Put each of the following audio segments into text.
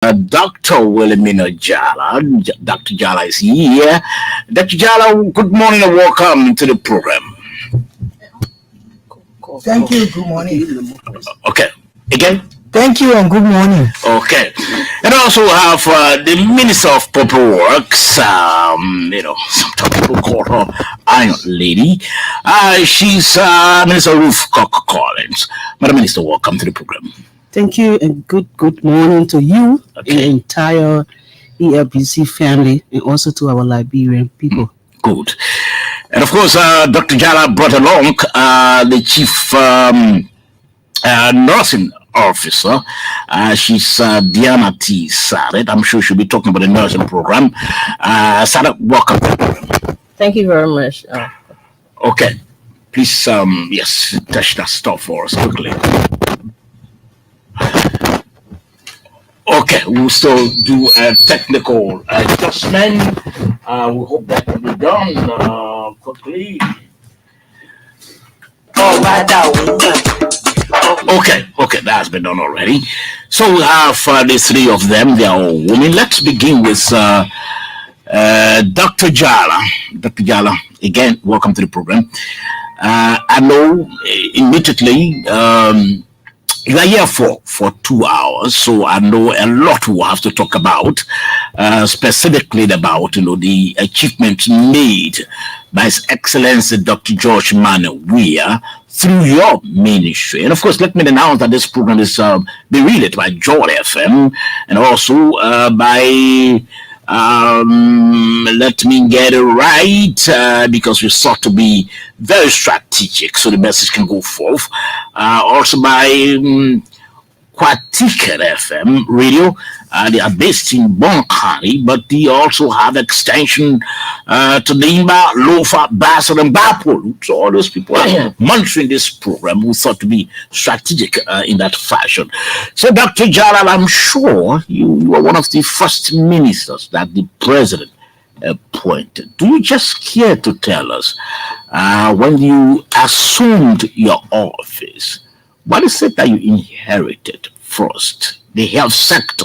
Dr. Wilhelmina Jala. Dr. Jala is here. Dr. Jala, good morning and welcome to the program. Thank you. Good morning. Okay, again. Thank you and good morning. Okay, and also have the Minister of Public Works. Some people call her Iron Lady. She's Minister Ruth Collins. Madam Minister, welcome to the program. Thank you and good morning to you and the entire ELBC family and also to our Liberian people. Good. And of course, Dr. Jala brought along the chief nursing officer. She's Diana T. Sadet. I'm sure she'll be talking about the nursing program. Sadet, welcome to the program. Thank you very much. Okay. Please, touch that stuff for us quickly. Okay, we'll still do a technical adjustment. We hope that can be done quickly. Okay, that's been done already. So we have the three of them. They are all women. Let's begin with Dr. Jala. Dr. Jala, again, welcome to the program. I know immediately. You are here for 2 hours, so I know a lot we'll have to talk about, specifically about the achievements made by His Excellency Dr. George Manuel Weah through your ministry. And of course, let me announce that this program is being relayed by Joy FM and also by let me get it right because we sought to be very strategic so the message can go forth. Also by Quatiket FM radio. They are based in Bon County, but they also have extension to Nimba, Lofa, Bassel, and Bapolu. So all those people are monitoring this program who thought to be strategic in that fashion. So Dr. Jalal, I'm sure you are one of the first ministers that the president appointed. Do you just care to tell us when you assumed your office, what is it that you inherited first, the health sector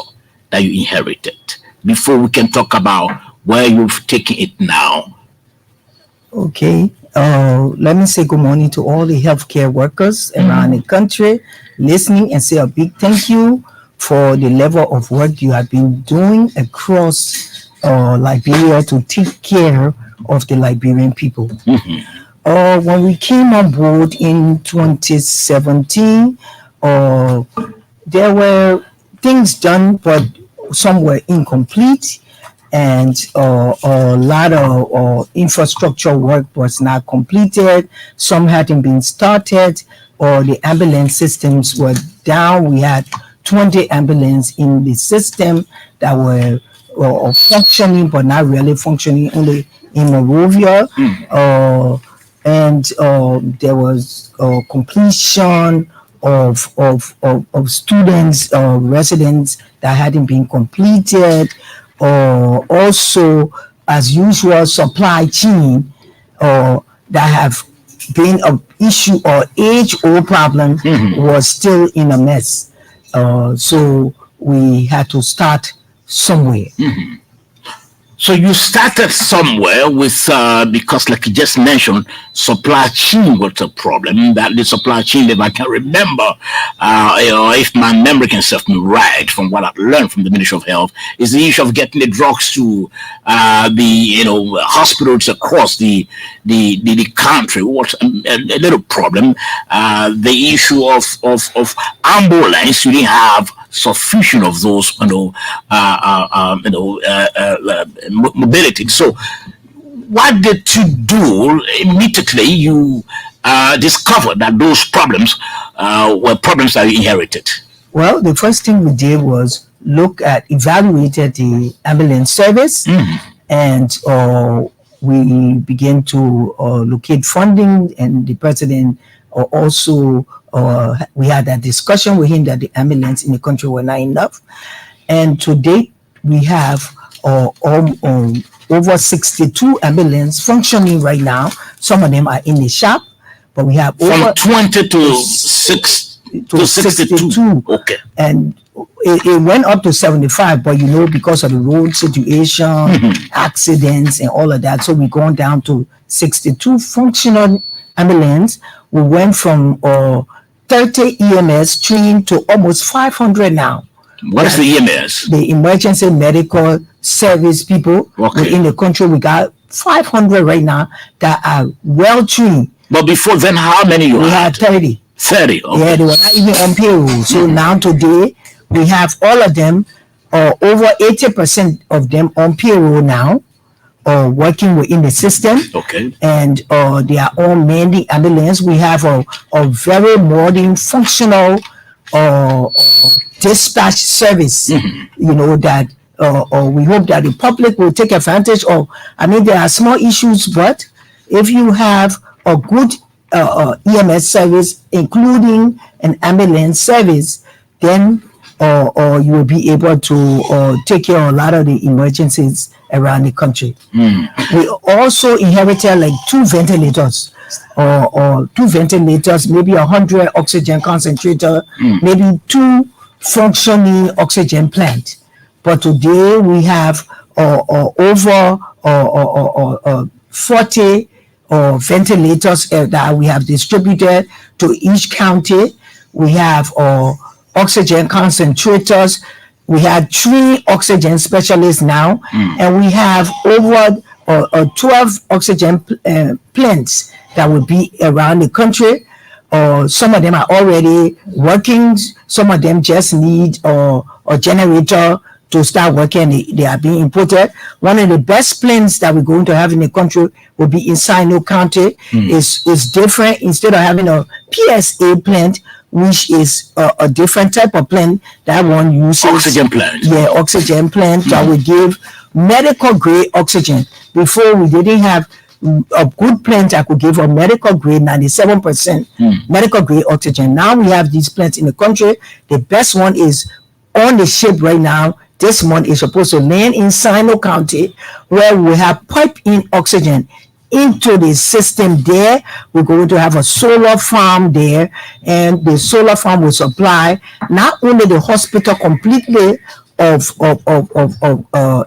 that you inherited, before we can talk about where you've taken it now? Okay. Let me say good morning to all the healthcare workers around the country listening and say a big thank you for the level of work you have been doing across Liberia to take care of the Liberian people. When we came on board in 2017, there were things done, but some were incomplete, and a lot of infrastructure work was not completed. Some hadn't been started, or the ambulance systems were down. We had 20 ambulances in the system that were functioning, but not really functioning, only in Monrovia. And there was completion of students or residents that hadn't been completed. Also, as usual, supply chain that have been an issue or age-old problem was still in a mess. So we had to start somewhere. So you started somewhere with, because like you just mentioned, supply chain was a problem. That the supply chain, if I can remember, if my memory can serve me right, from what I've learned from the Ministry of Health, is the issue of getting the drugs to the hospitals across the country was a little problem. The issue of ambulance, you didn't have sufficient of those, mobility. So, what did you do immediately? You discovered that those problems were problems that you inherited. Well, the first thing we did was evaluated the ambulance service, and we began to locate funding, and the president also we had a discussion with him that the ambulance in the country were not enough, and to date we have over 62 ambulances functioning right now. Some of them are in the shop, but we have from over 20 to 62. Okay. And it went up to 75, but because of the road situation, accidents, and all of that, so we gone down to 62 functional ambulance. We went from 30 EMS trained to almost 500 now. What is the EMS? The emergency medical service people within the country. We got 500 right now that are well trained. But before then, how many you We had? had 30. 30. Okay. Yeah, they were not even on payroll. So now today, we have all of them, over 80% of them on payroll now, working within the system. Okay. And they are all manned ambulance. We have a very modern, functional dispatch service, that we hope that the public will take advantage of. I mean, there are small issues, but if you have a good EMS service, including an ambulance service, then you will be able to take care of a lot of the emergencies around the country. We also inherited like 2 ventilators, or 2 ventilators, maybe 100 oxygen concentrator, maybe 2 functioning oxygen plant. But today we have over 40 ventilators that we have distributed to each county. We have oxygen concentrators. We have 3 oxygen specialists now, and we have over 12 oxygen plants that will be around the country. Some of them are already working. Some of them just need a generator to start working. They are being imported. One of the best plants that we're going to have in the country will be in Sino County. It's different. Instead of having a PSA plant, which is a different type of plant, that one uses Oxygen plant. Yeah, oxygen plant that will give medical grade oxygen. Before, we didn't have a good plant that could give a medical grade 97% medical grade oxygen. Now we have these plants in the country. The best one is on the ship right now. This one is supposed to land in Sino County, where we have pipe in oxygen into the system there. We're going to have a solar farm there, and the solar farm will supply not only the hospital completely of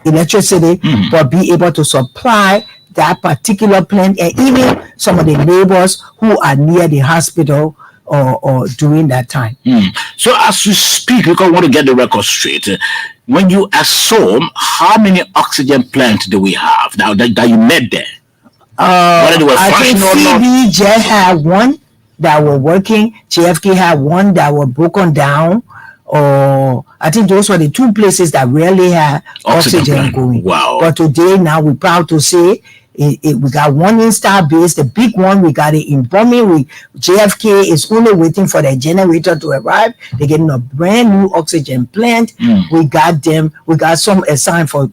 electricity, but be able to supply that particular plant and even some of the neighbors who are near the hospital or during that time. So as you speak, because I want to get the record straight, when you assume how many oxygen plants do we have now that you met there? Whether they were I think functional or not? CB Jet had one that were working. JFK had one that were broken down. Or I think those were the 2 places that really had oxygen going. Wow. But today, now we're proud to say we got one in Star Base, the big one. We got it in Birmingham. JFK is only waiting for the generator to arrive. They're getting a brand new oxygen plant. We got them. We got some assigned for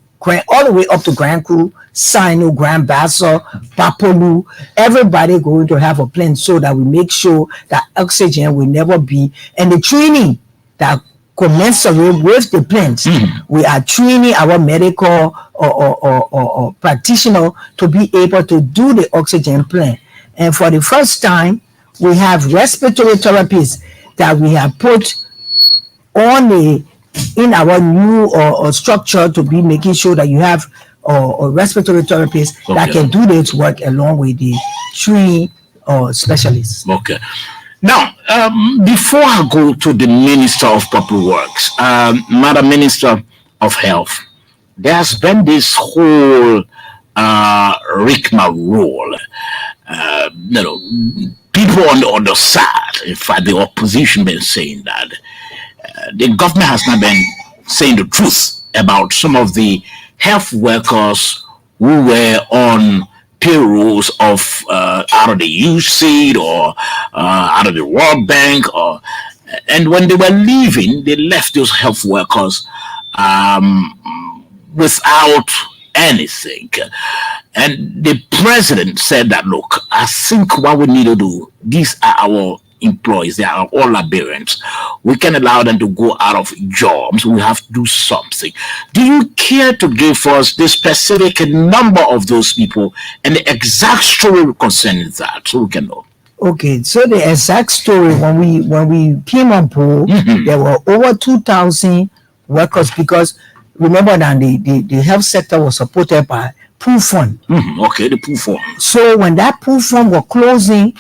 all the way up to Grand Crew, Sino, Grand Bassa, Bapolu. Everybody going to have a plant so that we make sure that oxygen will never be. And the training that commensurate with the plants, we are training our medical or practitioner to be able to do the oxygen plant. And for the first time, we have respiratory therapists that we have put on in our new structure to be making sure that you have a respiratory therapist that can do this work along with the 3 specialists. Okay. Now, before I go to the Minister of Public Works, Madam Minister of Health, there's been this whole rigmarole. People on the other side, in fact, the opposition been saying that the government has not been saying the truth about some of the health workers who were on payrolls of out of the USAID or out of the World Bank, and when they were leaving, they left those health workers without anything. And the president said that, look, I think what we need to do, these are our employees, they are all Liberians. We can allow them to go out of jobs. We have to do something. Do you care to give us the specific number of those people and the exact story concerning that so we can know? Okay, so the exact story when we came on board, there were over 2,000 workers because remember that the health sector was supported by pool fund. Okay, the pool form. So when that pool fund was closing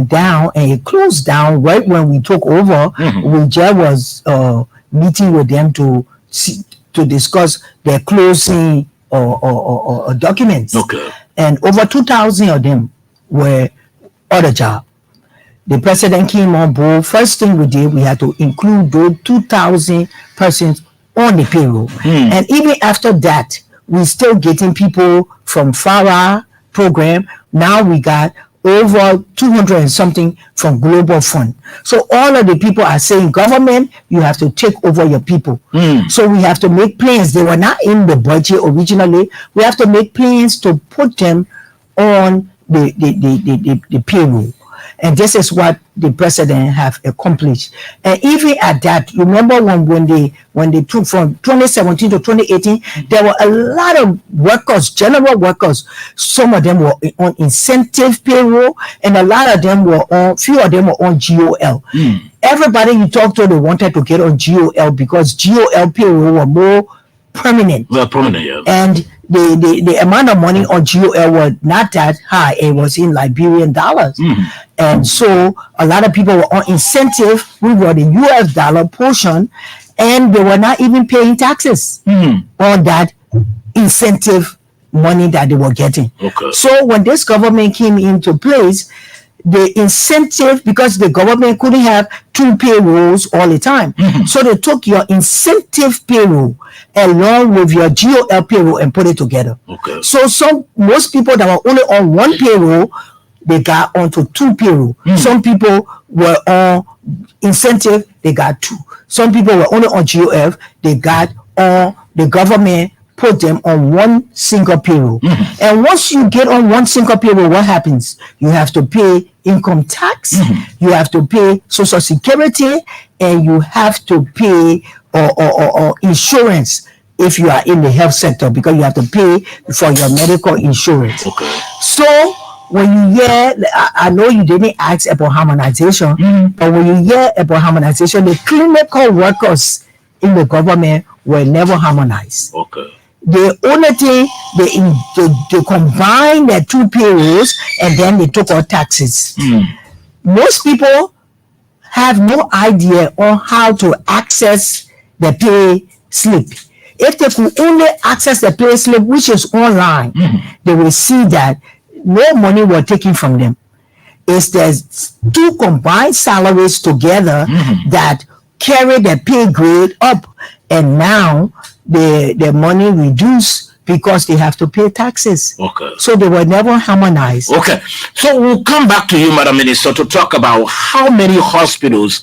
down, and it closed down right when we took over, when Jay was meeting with them to discuss their closing or documents. Okay. And over 2,000 of them were on the job. The president came on board. First thing we did, we had to include those 2,000 persons on the payroll. And even after that, we're still getting people from FARA program. Now we got over 200 and something from Global Fund. So all of the people are saying, government, you have to take over your people. So we have to make plans. They were not in the budget originally. We have to make plans to put them on the payroll. And this is what the president have accomplished. And even at that, remember when they took from 2017 to 2018, there were a lot of workers, general workers. Some of them were on incentive payroll, and a lot of them were on, few of them were on GOL. Everybody you talk to, they wanted to get on GOL because GOL payroll were more permanent. Well, permanent, yeah. And the amount of money on GOL was not that high. It was in Liberian dollars. And so a lot of people were on incentive. We were the US dollar portion, and they were not even paying taxes on that incentive money that they were getting. Okay. So when this government came into place, the incentive, because the government couldn't have two payrolls all the time. So they took your incentive payroll along with your GOL payroll and put it together. Okay. So most people that were only on one payroll, they got onto two payroll. Some people were on incentive, they got two. Some people were only on GOF, they got on the government put them on one single payroll. And once you get on one single payroll, what happens? You have to pay income tax, you have to pay social security, and you have to pay or insurance if you are in the health sector, because you have to pay for your medical insurance. Okay. So when you hear, I know you didn't ask about harmonization, but when you hear about harmonization, the clinical workers in the government were never harmonized. Okay. The only thing, they combined their two payrolls and then they took out taxes. Most people have no idea on how to access the pay slip. If they could only access the pay slip, which is online, they will see that no money was taken from them. It's there's two combined salaries together that carry the pay grade up, and now the money reduced because they have to pay taxes. Okay. So they were never harmonized. Okay. So we'll come back to you, Madam Minister, to talk about how many hospitals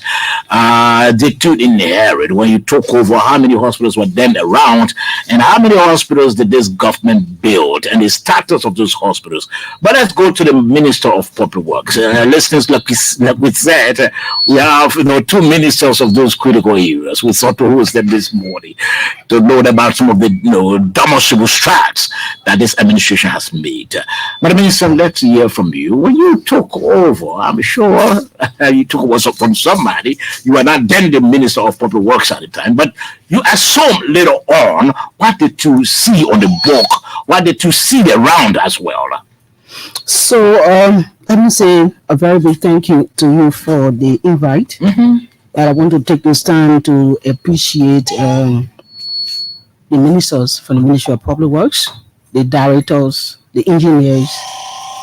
did you inherit when you took over, how many hospitals were then around, and how many hospitals did this government build, and the status of those hospitals. But let's go to the Minister of Public Works. Listeners, like we said, we have two ministers of those critical areas. We thought to host them this morning to know about some of the demonstrable strides that this administration has made. Madam Minister, let's hear from you. When you took over, I'm sure you took over from somebody. You were not then the Minister of Public Works at the time, but you assumed later on. What did you see on the book? What did you see around as well? So let me say a very big thank you to you for the invite. And I want to take this time to appreciate the ministers from the Ministry of Public Works, the directors, the engineers,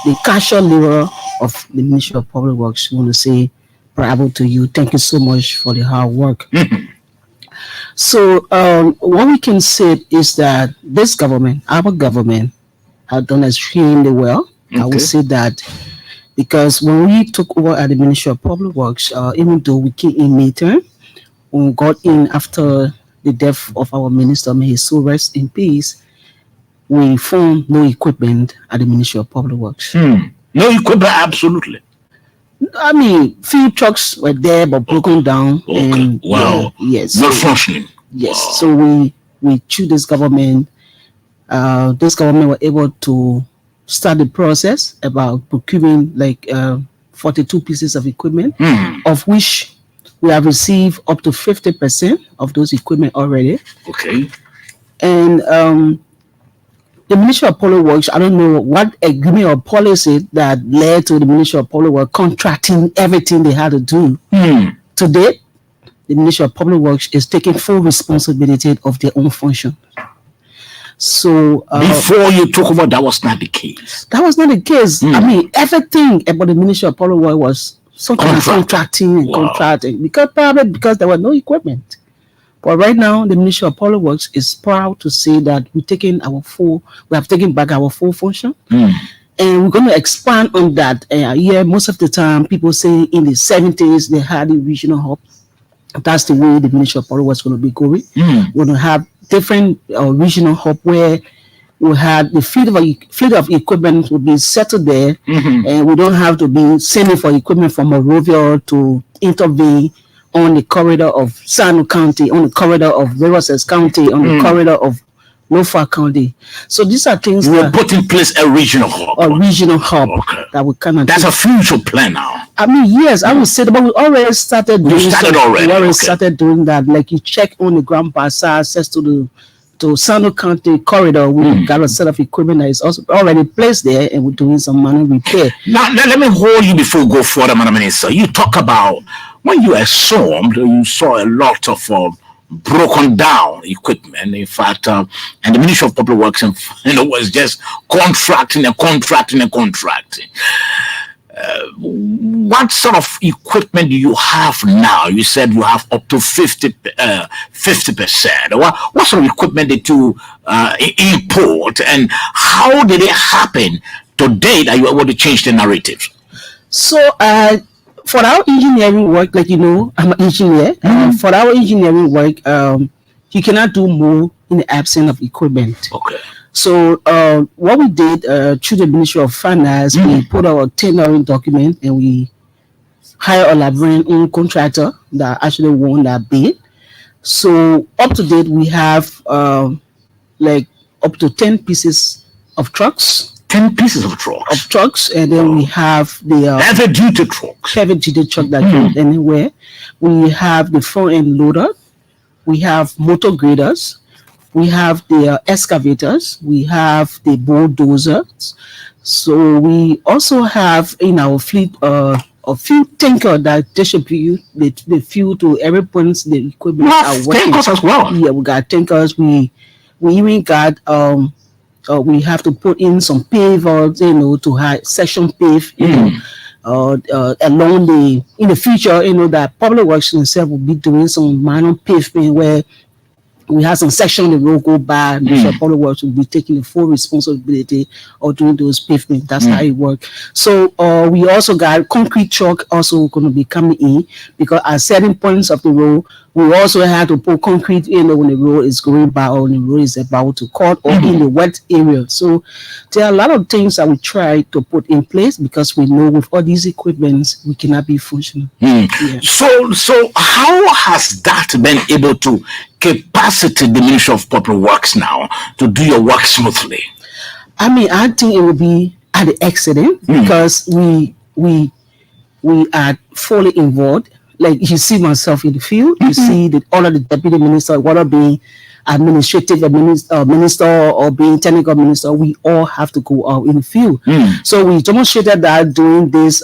the casual labor of the Ministry of Public Works. We want to say bravo to you. Thank you so much for the hard work. So what we can say is that this government, our government, have done extremely well. I would say that because when we took over at the Ministry of Public Works, even though we came in later, when we got in after the death of our minister, may his soul rest in peace, we found no equipment at the Ministry of Public Works. No equipment, absolutely. I mean, few trucks were there but broken down. And wow. Yes. Not functioning. Yes. Wow. So we through this government were able to start the process about procuring like 42 pieces of equipment, of which we have received up to 50% of those equipment already. Okay. And the Ministry of Public Works, I don't know what agreement or policy that led to the Ministry of Public Works contracting everything they had to do. Today, the Ministry of Public Works is taking full responsibility of their own function. So before you talk about that was not the case. That was not the case. I mean, everything about the Ministry of Public Works was something contracting and contracting because there was no equipment. But right now, the Ministry of Public Works is proud to say that we have taken back our full function. And we're going to expand on that. Most of the time, people say in the 70s, they had a regional hub. That's the way the Ministry of Public Works is going to be going. We're going to have different regional hub where we have the fleet of equipment will be settled there. And we don't have to be sending for equipment from Monrovia to intervene on the corridor of Sano County, on the corridor of Riverside County, on the corridor of Norfolk County. So these are things we'll put in place a regional hub. Okay. That we kind of. That's a future plan now. I mean, yes, I would say that, but we already started. We already started doing that. Like you check on the ground bazaar access to Sano County corridor. We got a set of equipment that is also already placed there, and we're doing some minor repair. Now, let me hold you before we go further, Madam Minister. You talk about when you assumed you saw a lot of broken down equipment. In fact, and the Ministry of Public Works, was just contracting. What sort of equipment do you have now? You said you have up to 50%. What sort of equipment did you import, and how did it happen today that you were able to change the narrative? So, for our engineering work, like I'm an engineer. For our engineering work, you cannot do more in the absence of equipment. Okay. So what we did through the Ministry of Finance, we put our tendering document and we hired a librarian contractor that actually won that bid. So up to date, we have like up to 10 pieces of trucks. 10 pieces of trucks. And then we have the heavy duty trucks. Heavy duty truck that goes anywhere. We have the front end loader. We have motor graders. We have the excavators. We have the bulldozers. So we also have in our fleet a few tankers that distribute the fuel to every point the equipment are working. Tankers as well. Yeah, we got tankers. We even got we have to put in some pavers, to have section pave, along in the future, that Public Works itself will be doing some minor pavement where we have some section of the road go by. The Public Works will be taking the full responsibility of doing those pavement. That's how it works. So we also got concrete truck also going to be coming in, because at certain points of the road, we also have to put concrete when the road is going by or when the road is about to cut or in the wet area. So there are a lot of things that we try to put in place, because we know with all these equipments we cannot be functional. Yeah. So how has that been able to capacity the Ministry of Public Works now to do your work smoothly? I mean, I think it will be at the accident, because we are fully involved. Like you see myself in the field, you see all of the deputy minister, whether being administrative minister or being technical minister, we all have to go out in the field. So we demonstrated that during this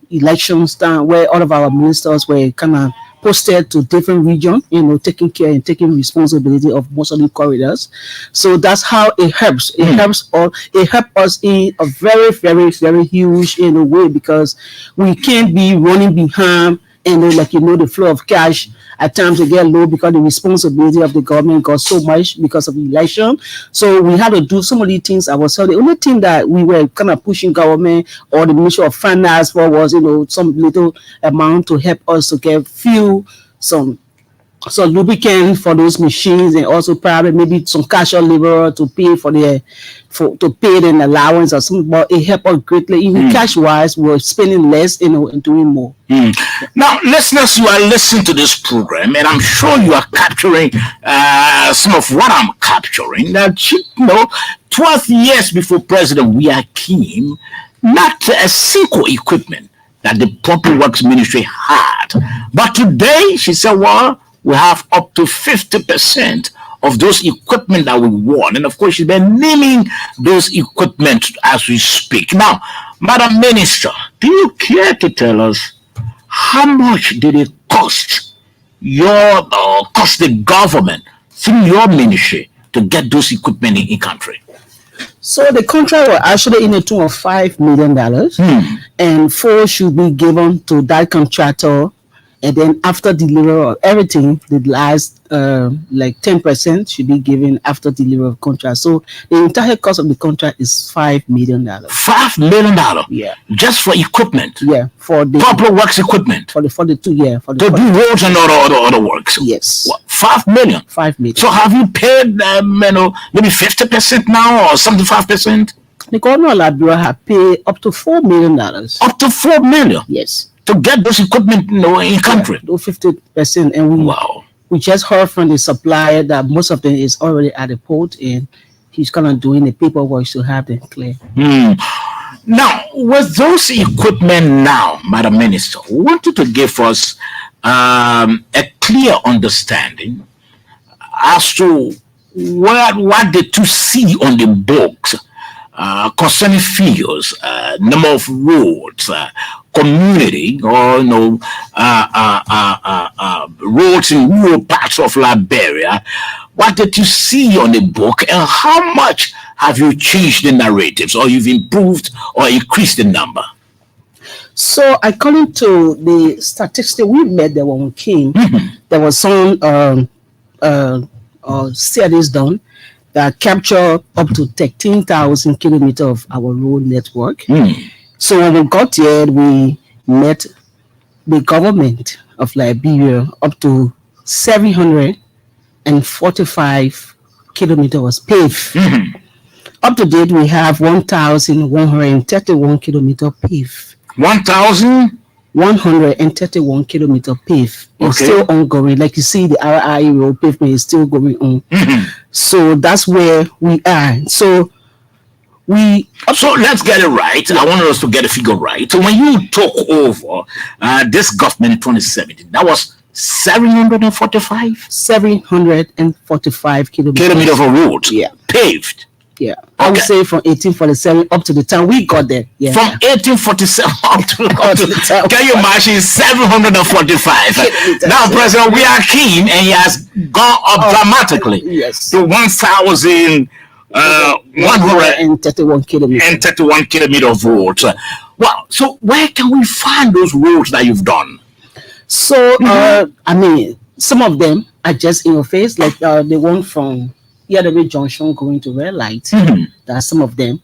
elections time, where all of our ministers were kind of posted to different regions, taking care and taking responsibility of most of the corridors. So that's how it helps. It helps us in a very, very, very huge way, because we can't be running behind. And the flow of cash at times will get low because the responsibility of the government got so much because of the election. So we had to do some of these things ourselves. The only thing that we were kind of pushing government or the Ministry of Finance for was, some little amount to help us to get fuel, some lubricant for those machines, and also probably maybe some casual labor to pay to pay an allowance or something. But it helped us greatly. Even cash wise, we're spending less, and doing more. Now, listeners, you are listening to this program, and I'm sure you are capturing some of what I'm capturing. That 12 years before President Weah came, not a single equipment that the Public Works Ministry had. But today, she said, well, we have up to 50% of those equipment that we want. And of course, she's been naming those equipment as we speak. Now, Madam Minister, do you care to tell us how much did it cost cost the government through your ministry to get those equipment in country? So the contract was actually in the tune of $5 million, and 4 should be given to that contractor. And then after delivery of everything, the last like 10% should be given after delivery of contract. So the entire cost of the contract is $5 million. $5 million? Yeah. Just for equipment? Yeah, for the Public Works equipment? For the 2 years. To do roads and other works? Yes. What, $5 million? $5 million. So have you paid maybe 50% now or 75%? The governor of Liberia have paid up to $4 million. Up to $4 million? Yes. To get those equipment in country? Yeah, 50%. And we just heard from the supplier that most of them is already at the port, and he's kind of doing the paperwork to have them clear. Now, with those equipment now, Madam Minister, we wanted to give us a clear understanding as to what did you see on the books concerning figures, number of roads, community, or roads in rural parts of Liberia. What did you see on the book, and how much have you changed the narratives, or you've improved or increased the number? So according to the statistics we made that when we came, there was some studies done that capture up to 13,000 kilometers of our road network. So when we got here, we met the government of Liberia up to 745 kilometers was paved. Up to date, we have 1,131 kilometers paved. 1,131 kilometers paved. It's still ongoing. Like you see, the RI road pavement is still going on. So that's where we are. So let's get it right. I want us to get a figure right. So when you took over this government in 2017, that was 745 kilometers of roads, paved. Yeah, I would say from 1847 up to the time we got there. Yeah. From 1847 up to the time. Can you imagine 745? Now, President, we are keen, and he has gone up dramatically to 1,131 kilometers of roads. Well, so where can we find those roads that you've done? So, I mean, some of them are just in your face, like the one from Yadabe Junction going to Red Light. That's some of them.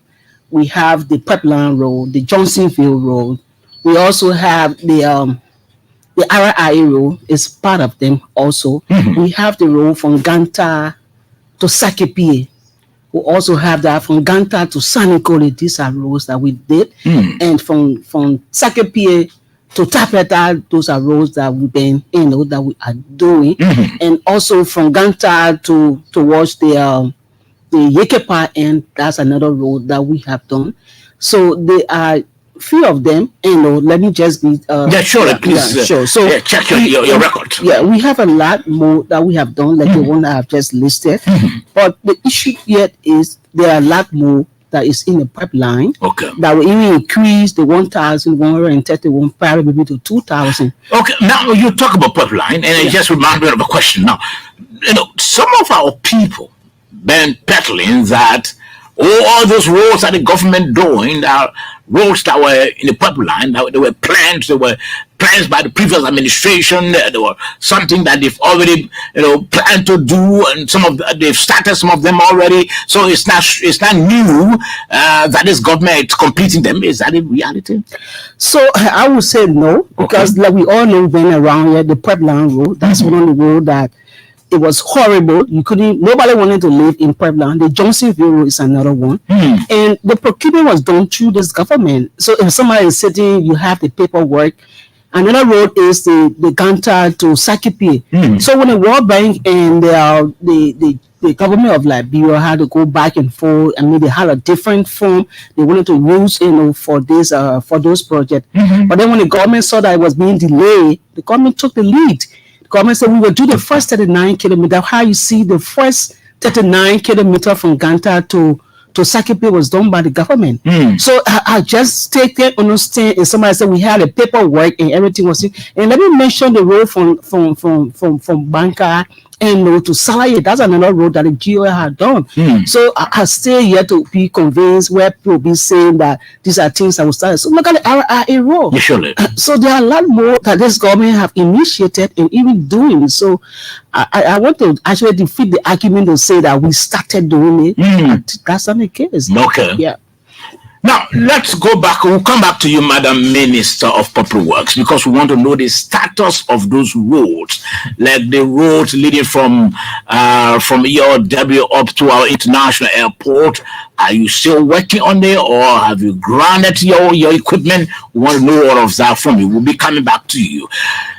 We have the Pipeline Road, the Johnsonville Road. We also have the RI Road is part of them also. We have the road from Ganta to Sakipie. We also have that from Ganta to Sanikole. These are roads that we did. And from Sakipie to Tapeta, those are roads that we've been, that we are doing. And also from Ganta towards the Yekepa end, that's another road that we have done. So there are few of them, let me just be please. Sure. So check your record. Yeah, we have a lot more that we have done, like the one that I've just listed. But the issue yet is there are a lot more that is in the pipeline. That will even increase the 1,131 maybe to 2,000. Okay, now you talk about pipeline, and it just reminds me of a question. Now, some of our people been peddling that all those roads that the government doing are roads that were in the pipeline, that they were planned by the previous administration. They were something that they've already planned to do, and they've started some of them already. So it's not new that this government is completing them. Is that in reality? So I would say no, because like we all know, when around here, the pipeline road, that's one of the road that it was horrible. Nobody wanted to live in Puebla. The Johnsonville Road is another one. And the procurement was done through this government. So if somebody is sitting, you have the paperwork, Another road is the Ganta to Sakipi. So when the World Bank and the government of Liberia had to go back and forth, I mean, they had a different form they wanted to use, for this for those projects. But then when the government saw that it was being delayed, the government took the lead. The government said we will do the first 39 kilometers. How you see the first 39 kilometers from Ganta to Sakipi was done by the government. So I just take it, understand, and somebody said we had the paperwork and everything was in. And let me mention the road from Banka and to Salaye. That's another road that the GOA had done. So I still yet to be convinced where people be saying that these are things that will start. So look at the RRA road. Surely. So there are a lot more that this government have initiated and even doing. So I want to actually defeat the argument to say that we started doing it. That's not the case. Okay. Yeah. Now, let's go back. We'll come back to you, Madam Minister of Public Works, because we want to know the status of those roads, like the roads leading from ERW up to our international airport. Are you still working on it, or have you grounded your equipment? We want to know all of that from you. We'll be coming back to you.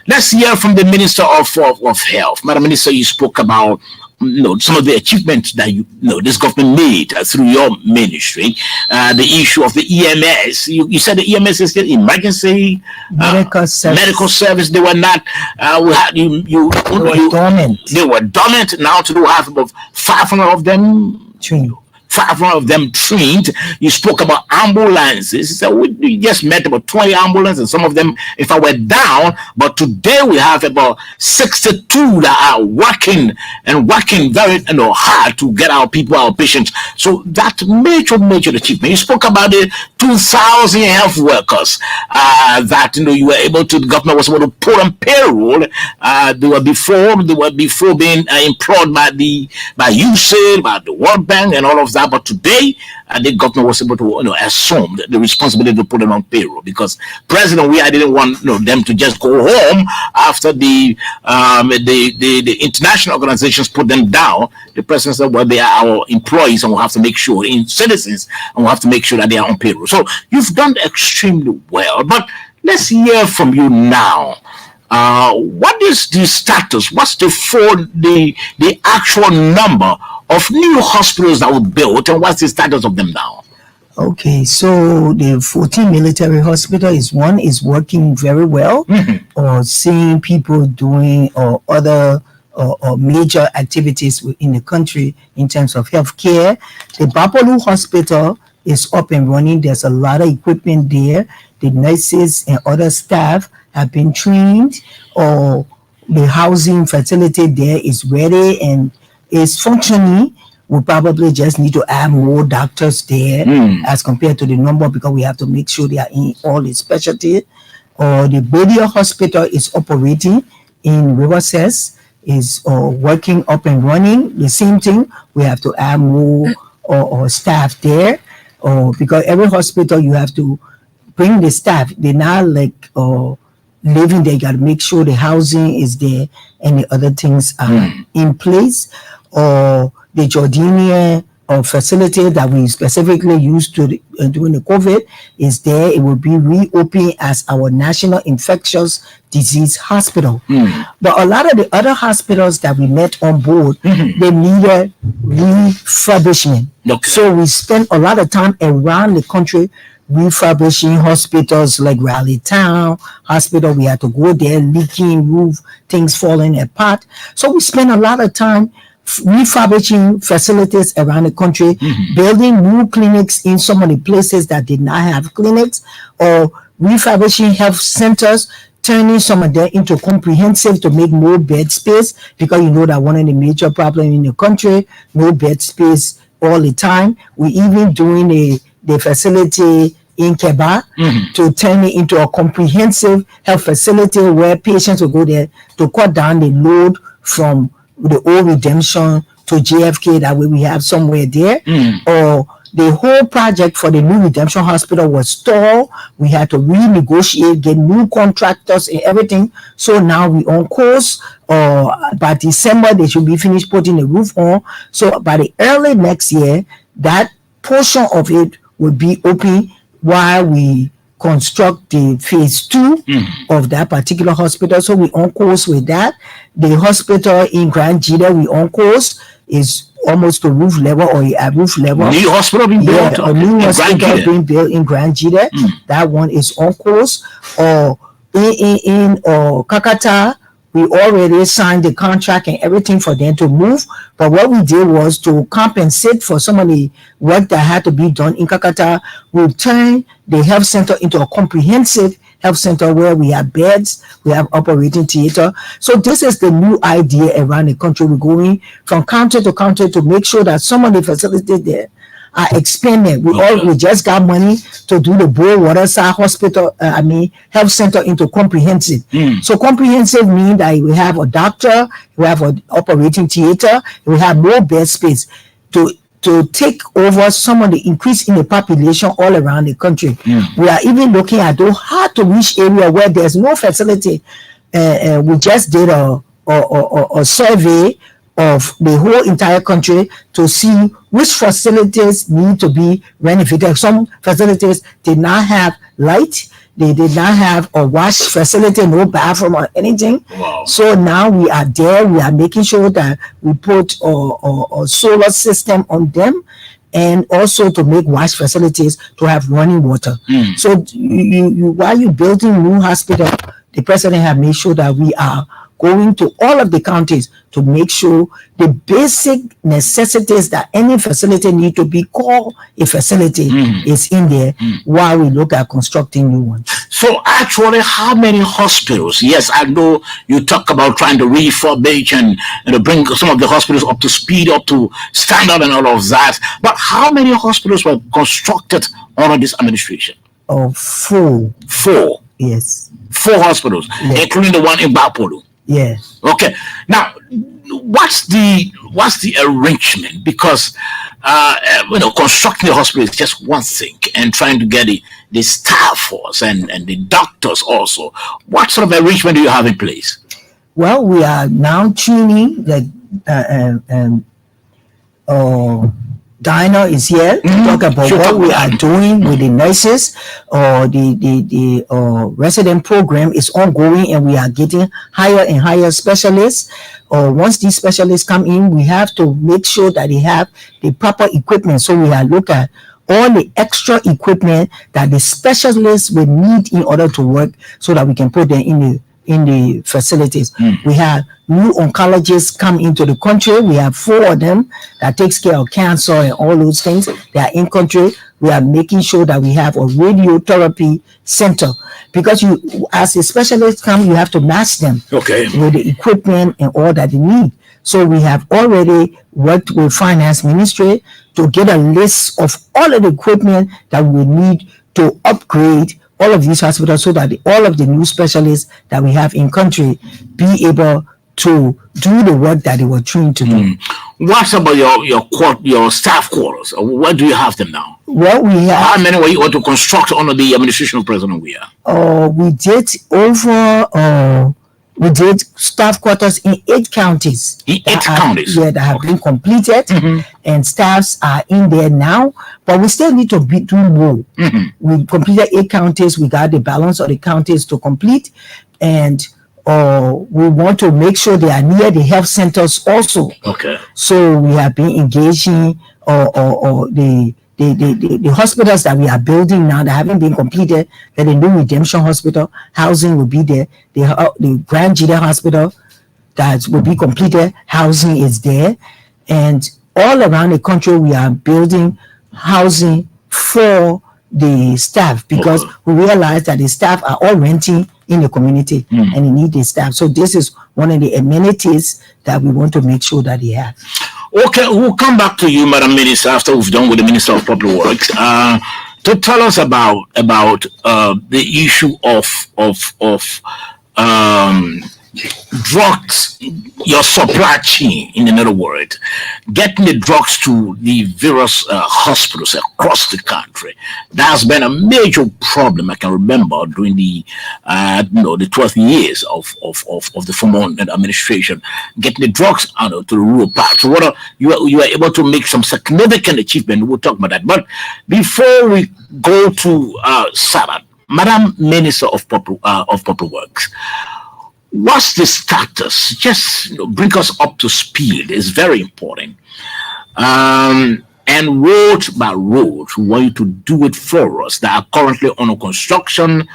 Let's hear from the Minister of Health. Madam Minister, you spoke about some of the achievements that this government made through your ministry. The issue of the EMS. You said the EMS is the emergency medical service. They were not. We had they were dormant. They were dormant. Now to do have about 500 of them trained. 500 of them trained. You spoke about ambulances. So we just met about 20 ambulances, and some of them, if I were down, but today we have about 62 that are working very hard to get our people, our patients. So that major achievement. You spoke about the 2,000 health workers that you were able to. The government was able to put on payroll. They were before being employed by USAID, by the World Bank, and all of that. But today, the government was able to assume the responsibility to put them on payroll, because President I didn't want them to just go home after the international organizations put them down. The President said, well, they are our employees, and we'll have to make sure, citizens, and we'll have to make sure that they are on payroll. So you've done extremely well. But let's hear from you now. What is the status? What's the actual number of new hospitals that were built, and what's the status of them now? Okay, so the 14 military hospital is working very well, or seeing people doing or other or major activities in the country in terms of healthcare. The Bapolu Hospital is up and running. There's a lot of equipment there. The nurses and other staff have been trained, or the housing facility there is ready and is functioning. We probably just need to add more doctors there as compared to the number, because we have to make sure they are in all the specialty. Or the Badia Hospital is operating in Riverside, is working up and running. The same thing, we have to add more or staff there, because every hospital you have to bring the staff. They're not like living there. You got to make sure the housing is there and the other things are in place. Or the Jordanian facility that we specifically used to during the COVID is there. It will be reopened as our National Infectious Disease Hospital. But a lot of the other hospitals that we met on board, they needed refurbishment. So we spent a lot of time around the country refurbishing hospitals like Raleigh Town Hospital. We had to go there, leaking roof, things falling apart. So we spent a lot of time refurbishing facilities around the country, building new clinics in some of the places that did not have clinics, or refurbishing health centers, turning some of them into comprehensive to make more bed space, because that one of the major problems in the country, no bed space all the time. We even doing the facility in Keba to turn it into a comprehensive health facility where patients will go there to cut down the load from the old Redemption to JFK. That way we have somewhere there. Or the whole project for the new Redemption Hospital was stalled. We had to renegotiate, get new contractors and everything. So now we on course. By December they should be finished putting the roof on. So by the early next year, that portion of it will be open while we construct the phase 2 of that particular hospital. So we on course with that. The hospital in Grand Jita, we on course, is almost to roof level or at roof level. New hospital being built. A new hospital being built in Grand Jita. That one is on course. Or in Kakata, we already signed the contract and everything for them to move. But what we did was to compensate for some of the work that had to be done in Kakata. We turned the health center into a comprehensive health center where we have beds, we have operating theater. So this is the new idea around the country. We're going from county to county to make sure that some of the facilities there are expanded. We just got money to do the Borewater Side Hospital, health center into comprehensive. So comprehensive means that we have a doctor, we have an operating theater, we have more bed space to take over some of the increase in the population all around the country. We are even looking at those hard to reach area where there's no facility. We just did a survey of the whole entire country to see which facilities need to be renovated. Some facilities did not have light. They did not have a wash facility, no bathroom or anything. Wow. So now we are there. We are making sure that we put a solar system on them, and also to make wash facilities to have running water. So while you're building new hospital, the president have made sure that we are going to all of the counties to make sure the basic necessities that any facility need to be called a facility is in there while we look at constructing new ones. So actually, how many hospitals? Yes, I know you talk about trying to refurbish and to bring some of the hospitals up to speed, up to standard and all of that. But how many hospitals were constructed under this administration? Oh, 4. 4. Yes. 4 hospitals, including the one in Bapolu. Yes. Okay. Now, what's the arrangement? Because constructing the hospital is just one thing, and trying to get the staff force and the doctors also. What sort of arrangement do you have in place? Well, we are now tuning the Dinah is here to talk about what we are doing with the nurses. The resident program is ongoing, and we are getting higher and higher specialists. Once these specialists come in, we have to make sure that they have the proper equipment. So we are looking at all the extra equipment that the specialists will need in order to work, so that we can put them in the facilities. We have new oncologists come into the country. We have 4 of them that takes care of cancer and all those things. They are in country. We are making sure that we have a radiotherapy center, because you, as a specialist come, you have to match them with the equipment and all that they need. So we have already worked with finance ministry to get a list of all of the equipment that we need to upgrade all of these hospitals, so that all of the new specialists that we have in country be able to do the work that they were trained to do. What about your staff quarters? Where do you have them now? Well, we have. How many were you able to construct under the administration of President Weah? We did staff quarters in 8 counties. In 8 counties? Yeah, that have been completed, and staffs are in there now, but we still need to do more. We completed 8 counties. We got the balance of the counties to complete, and we want to make sure they are near the health centers also. Okay. So we have been engaging the hospitals that we are building now that haven't been completed. That the new Redemption Hospital housing will be there. The Grand Jita Hospital that will be completed, housing is there, and all around the country we are building housing for the staff, because we realize that the staff are all renting in the community and they need the staff. So this is one of the amenities that we want to make sure that they have. Okay, we'll come back to you, Madam Minister, after we've done with the Minister of Public Works, to tell us about the issue of drugs, your supply chain, in another word, getting the drugs to the various hospitals across the country. That's been a major problem. I can remember during the 12 years of the former administration, getting the drugs out to the rural parts. So what you are able to make some significant achievement. We'll talk about that. But before we go to Sabat, Madam Minister of Public Works, what's the status? Just bring us up to speed. It's very important. And road by road, we want you to do it for us that are currently under construction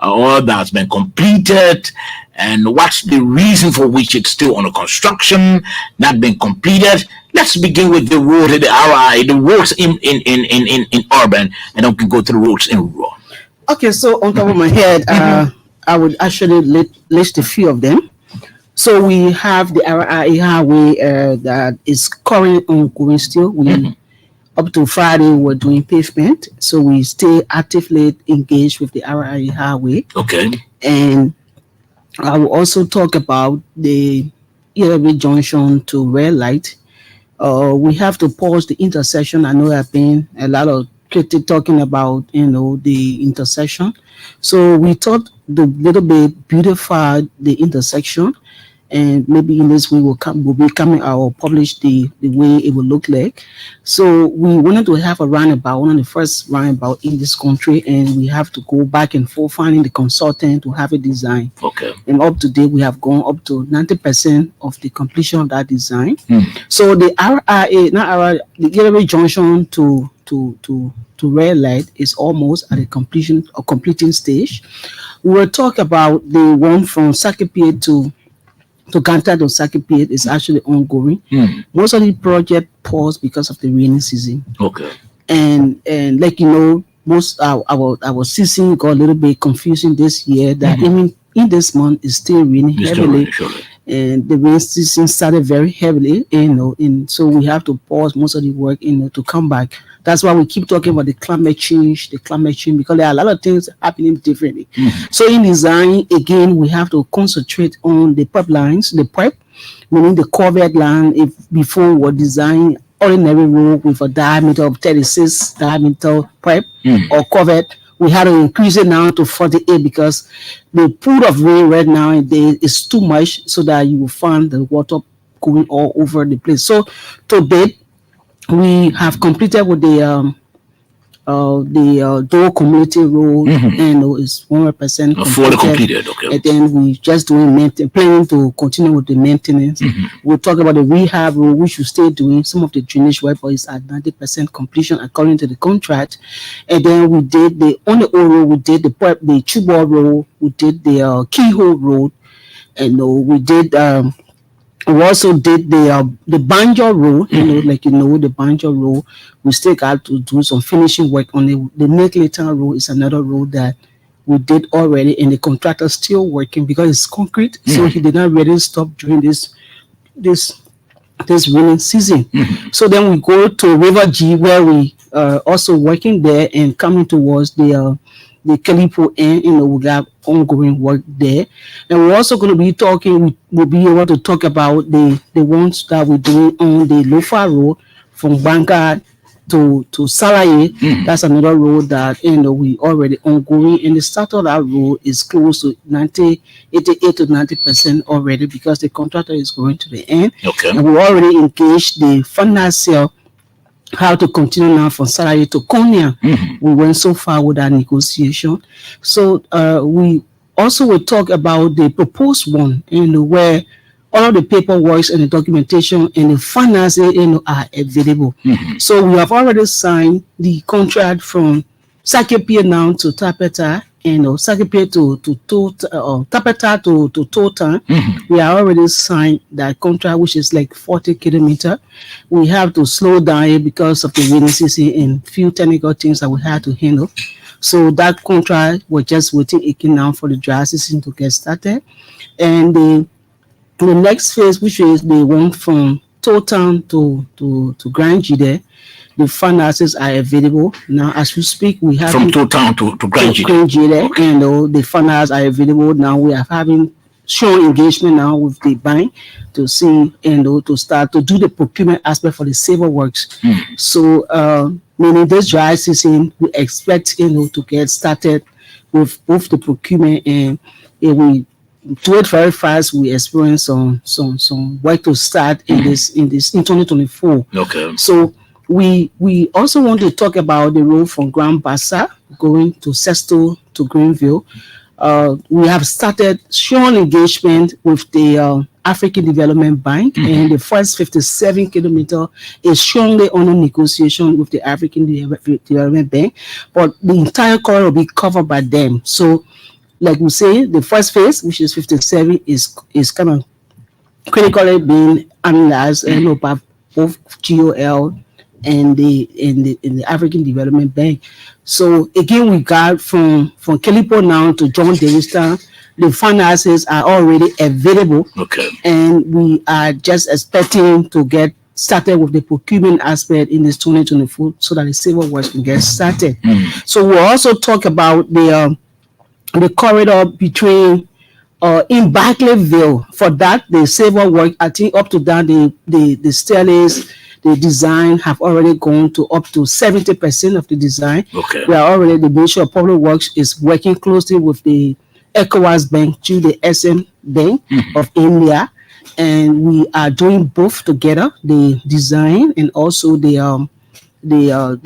or that's been completed, and what's the reason for which it's still under construction, not been completed. Let's begin with the road, the RI, the roads in urban, and then we can go to the roads in rural. Okay, so on top of my head, I would actually list a few of them. So we have the RI highway that is currently ongoing still. We up to Friday we're doing pavement, so we stay actively engaged with the RI highway. Okay. And I will also talk about the ELB junction to red light. We have to pause the intersection. I know there have been a lot of critic talking about the intersection, so we thought the little bit beautify the intersection, and maybe in this way we'll be coming out or publish the way it will look like. So we wanted to have a roundabout, one of the first roundabout in this country, and we have to go back and forth finding the consultant to have it designed. Okay. And up to date, we have gone up to 90% of the completion of that design. So the the gateway junction to red light is almost at a completing stage. We will talk about the one from Sakipie to Ganta to Sakipie is actually ongoing. Most of the project paused because of the rainy season. Okay. And like most our season got a little bit confusing this year. That even in this month it's still raining heavily. And the rain season started very heavily, and so we have to pause most of the work, to come back. That's why we keep talking about the climate change, because there are a lot of things happening differently. So in design, again, we have to concentrate on the prep lines, meaning the covered line. If before we design ordinary road with a diameter of 36 diameter prep or covered, we had to increase it now to 48 because the pool of rain right now is too much, so that you will find the water going all over the place. So to date, we have completed with the Door Community Road, and it's 100% fully completed. Okay. And then we just planning to continue with the maintenance. We'll talk about the rehab road, which we still doing some of the drainage work, but it's at 90% completion according to the contract. And then we did on the old road, we did the Chubor Road, we did the Keyhole Road, and we did. We also did the Banjo Road, the Banjo Road. We still got to do some finishing work on the Nickleton Road. Is another road that we did already, and the contractor still working because it's concrete, so he did not really stop during this rainy season. So then we go to River G, where we also working there and coming towards the Calipo end, we got ongoing work there. And we're also going to be talking, we'll be able to talk about the ones that we're doing on the Lofa Road from Banka to Salaye. That's another road that we already ongoing, and the start of that road is close to 88 to 90% already because the contractor is going to the end. Okay. And we already engaged the financier how to continue now from Salaye to Konya. We went so far with that negotiation. So we also will talk about the proposed one, where all of the paperwork and the documentation and the financing, are available. So we have already signed the contract from Sakipie now to Tapeta, Sakipie to Tapeta to Totan. We are already signed that contract, which is like 40 kilometers. We have to slow down here because of the rainy season and few technical things that we had to handle. So that contract, we're just waiting again now for the dry season to get started. And the next phase, which is the one from Totan to Grand Jide, the finances are available now as we speak. We have from Totan to Grand Jide. Okay. The finances are available now. We are having strong engagement now with the bank to see to start to do the procurement aspect for the civil works. So meaning this dry season, we expect to get started with both the procurement, and we do it very fast. We experience some work to start in 2024. Okay. So we also want to talk about the road from Grand Bassa going to Sesto to Greenville. We have started strong engagement with the African Development Bank, and the first 57 kilometer is strongly under negotiation with the African Development Bank, but the entire corridor will be covered by them. So, like we say, the first phase, which is 57, is kind of critically being analyzed, by both GOL and the African Development Bank. So again, we got from Kelipo now to John Daviston, the finances are already available. Okay. And we are just expecting to get started with the procurement aspect in this 2024 so that the civil works can get started. So we'll also talk about the corridor between in Barclayville. For that, the civil work, I think up to that, the stairways, the design have already gone to up to 70% of the design. Okay. We are already, the Ministry of Public Works is working closely with the ECOWAS Bank to the SM Bank of India, and we are doing both together, the design and also the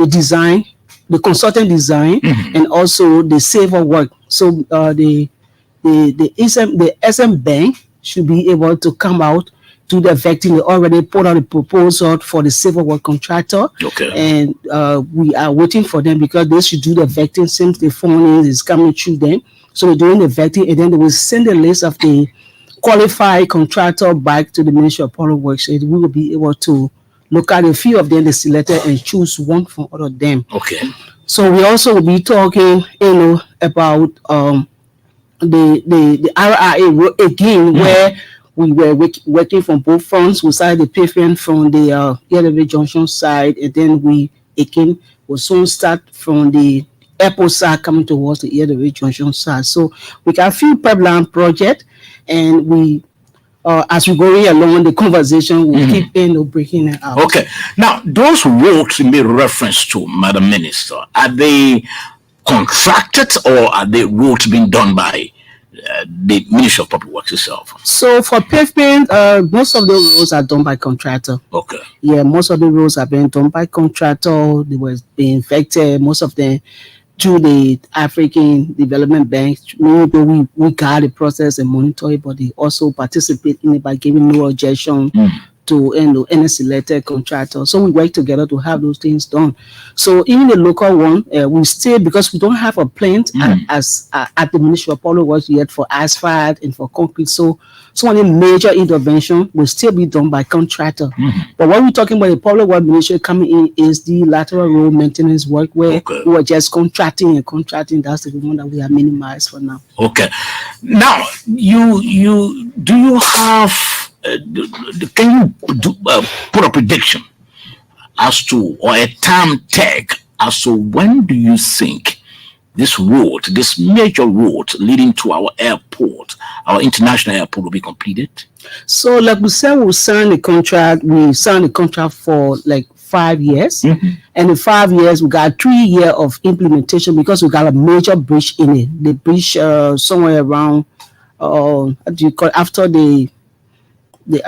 design, the consultant design, and also the civil work. So the SM Bank should be able to come out to the vetting. They already put out a proposal for the civil work contractor. Okay. And we are waiting for them because they should do the vetting since the funding is coming through them. So they're doing the vetting, and then they will send the list of the qualified contractor back to the Ministry of Public Works. And we will be able to look at a few of them, they selected, and choose one from all of them. Okay. So we also will be talking, about the RIA again, where we were working from both fronts. We started the pavement from the Yellow Junction side, and then we again will soon start from the airport side coming towards the Yellow Junction side. So we got a few pipeline projects, and we as we go along the conversation, we'll keep breaking it out. Okay. Now, those roads you made reference to, Madam Minister, are they contracted or are they roads being done by the Ministry of Public Works itself? So for pavement, most of the roads are done by contractor. Okay. Yeah, most of the roads are being done by contractor. They were being vetted, most of them through the African Development Bank. We guide the process and monitor it, but they also participate in it by giving no objection to any selected contractor. So we work together to have those things done. So even the local one, we still, because we don't have a plant at the Ministry of Public Works yet for asphalt and for concrete. So some of the major intervention will still be done by contractor. But what we're talking about, the Public Works Ministry coming in, is the lateral road maintenance work, where we are just contracting. That's the one that we have minimized for now. Okay. Now, you do you have can you put a prediction as to, or a time tag as to, when do you think this road, this major road leading to our airport, our international airport, will be completed? So like we said, we signed the contract for like 5 years, and in 5 years we got 3 years of implementation because we got a major bridge in it. The bridge somewhere around what do you call it? After the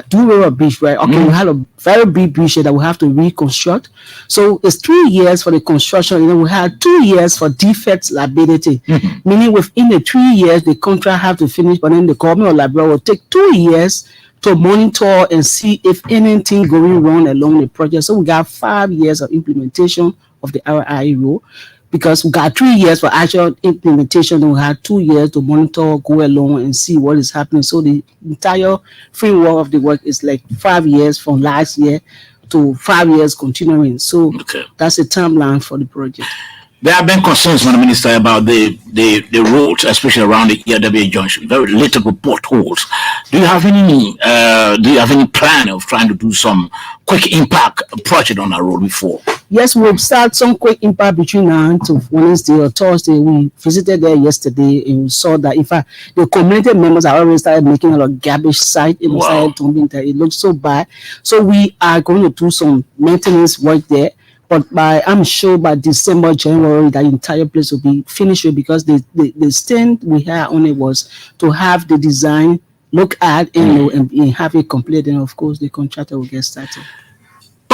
two-river bridge, right? Okay, we had a very big bridge that we have to reconstruct. So it's 3 years for the construction, and then we had 2 years for defects liability. Meaning within the 3 years, the contract have to finish, but then the government or library will take 2 years to monitor and see if anything going wrong along the project. So we got 5 years of implementation of the RIA rule, because we got 3 years for actual implementation, and we had 2 years to monitor, go along and see what is happening. So the entire framework of the work is like 5 years from last year to 5 years continuing. So that's the timeline for the project. There have been concerns, Madam Minister, about the roads, especially around the ERW junction, very little potholes. Do you have any plan of trying to do some quick impact project on that road before? Yes, we'll start some quick impact between now and Wednesday or Thursday. We visited there yesterday, and we saw that, in fact, the community members have already started making a lot of garbage site. It started dumping there. It looks so bad. So we are going to do some maintenance work there. But I'm sure by December, January, that entire place will be finished, because the stand we had on it was to have the design look at and have it completed. And of course, the contractor will get started.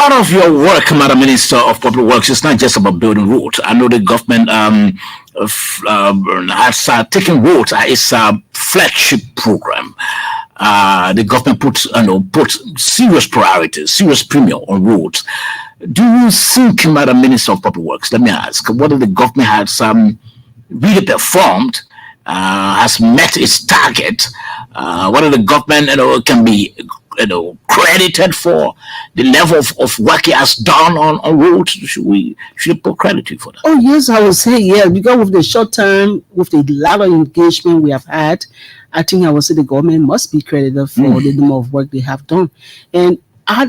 part of your work, Madam Minister of Public Works, is not just about building roads. I know the government has taken roads as its flagship program. The government puts serious priorities, serious premium on roads. Do you think, Madam Minister of Public Works, let me ask, whether the government has really performed, has met its target, whether the government can be credited for the level of work it has done on roads? Should put credit for that? Oh yes, I would say yes, because with the short term, with the lot of engagement we have had, I think I would say the government must be credited for the number of work they have done. And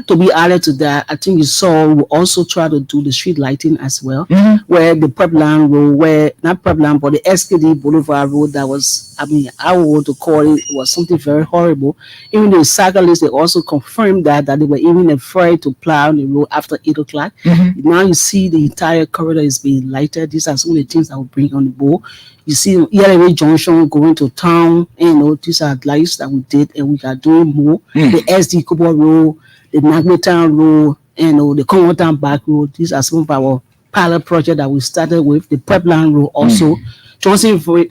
to be added to that, I think you saw we also try to do the street lighting as well, where the Prepland Road, not Prepland, but the SKD Boulevard Road, that was, I would want to call it was something very horrible. Even the cyclists, they also confirmed that they were even afraid to plow the road after 8 o'clock. Now you see the entire corridor is being lighted. These are some of the things I will bring on the board. You see ELA Junction going to town, these are lights that we did, and we are doing more. The SD Kubo Road, the Nagnetown Road, the Congo Back Road. These are some of our pilot projects that we started with. The Prepland Road also. Johnsonville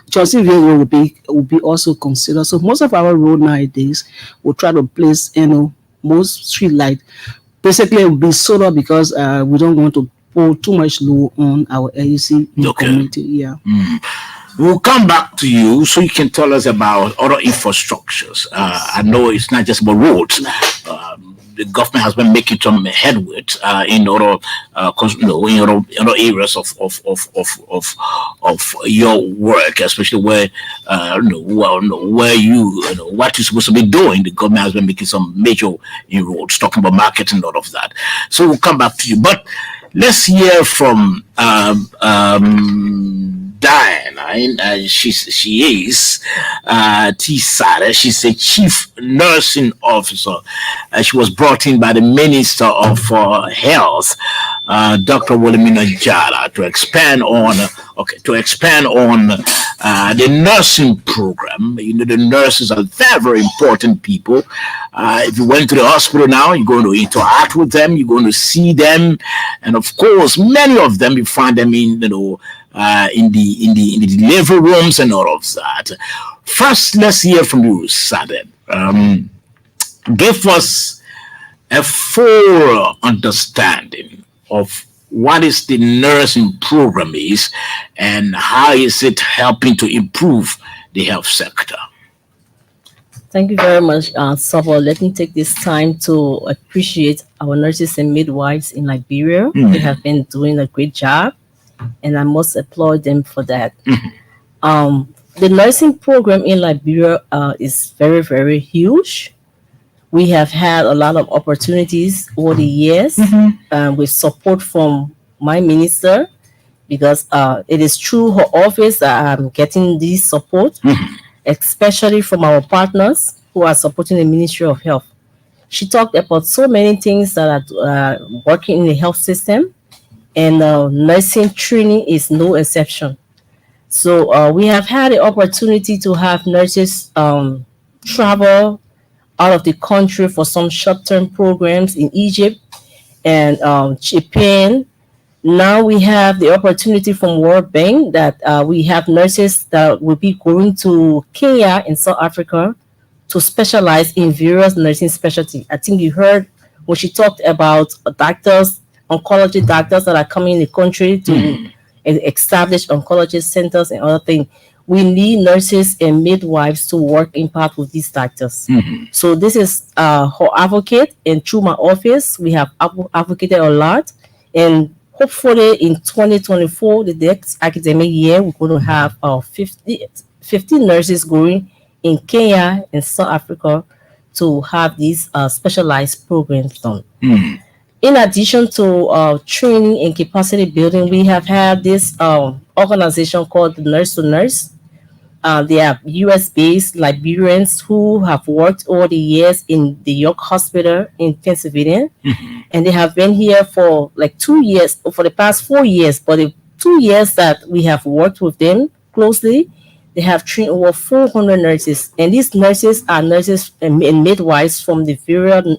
Road will be also considered. So most of our road nowadays will try to place, most street light. Basically, it will be solar because we don't want to put too much load on our LEC community. Yeah. We'll come back to you so you can tell us about other infrastructures. I know it's not just about roads. The government has been making some headway in other areas of your work, especially where where what you're supposed to be doing. The government has been making some major inroads, talking about marketing and all of that. So we'll come back to you, but let's hear from Diana. She is T-Sada. She's a chief nursing officer. She was brought in by the Minister of Health, Dr. Wilhelmina Jala, to expand on the nursing program. The nurses are very, very important people. If you went to the hospital now, you're going to interact with them, you're going to see them, and of course, many of them you find them in the delivery rooms and all of that. First, let's hear from you, Sadet. Give us a full understanding of what is the nursing program is and how is it helping to improve the health sector. Thank you very much, Sabo. Let me take this time to appreciate our nurses and midwives in Liberia. They have been doing a great job, and I must applaud them for that. The nursing program in Liberia is very, very huge. We have had a lot of opportunities over the years with support from my minister, because it is through her office that I'm getting this support, especially from our partners who are supporting the Ministry of Health. She talked about so many things that are working in the health system, and nursing training is no exception. So we have had the opportunity to have nurses travel out of the country for some short-term programs in Egypt and Japan. Now we have the opportunity from World Bank that we have nurses that will be going to Kenya and South Africa to specialize in various nursing specialties. I think you heard when she talked about doctors, oncology doctors that are coming in the country to establish oncology centers and other things. We need nurses and midwives to work in part with these doctors. So this is her advocate, and through my office, we have advocated a lot. And hopefully in 2024, the next academic year, we're going to have 50 nurses going in Kenya and South Africa to have these specialized programs done. In addition to training and capacity building, we have had this organization called the Nurse to Nurse. They are US-based Liberians who have worked over the years in the York Hospital in Pennsylvania. And they have been here for like 2 years, for the past 4 years. But the 2 years that we have worked with them closely, they have trained over 400 nurses. And these nurses are nurses and midwives from the various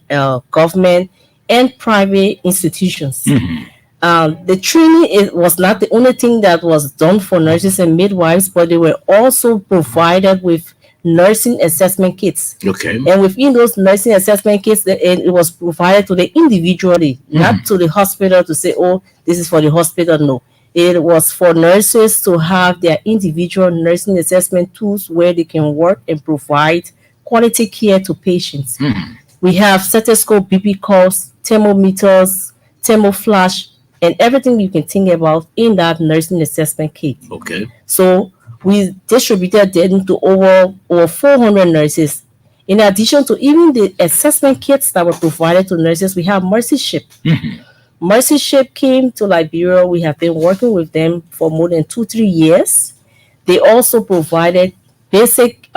government and private institutions. The training was not the only thing that was done for nurses and midwives, but they were also provided with nursing assessment kits. Okay. And within those nursing assessment kits, it was provided to the individually, not to the hospital to say, oh, this is for the hospital. No. It was for nurses to have their individual nursing assessment tools where they can work and provide quality care to patients. We have stethoscope, BP cuffs, thermometers, thermoflash, and everything you can think about in that nursing assessment kit. Okay. So we distributed them to over 400 nurses. In addition to even the assessment kits that were provided to nurses, we have Mercy Ship. Mercy Ship came to Liberia. We have been working with them for more than 2-3 years. They also provided basic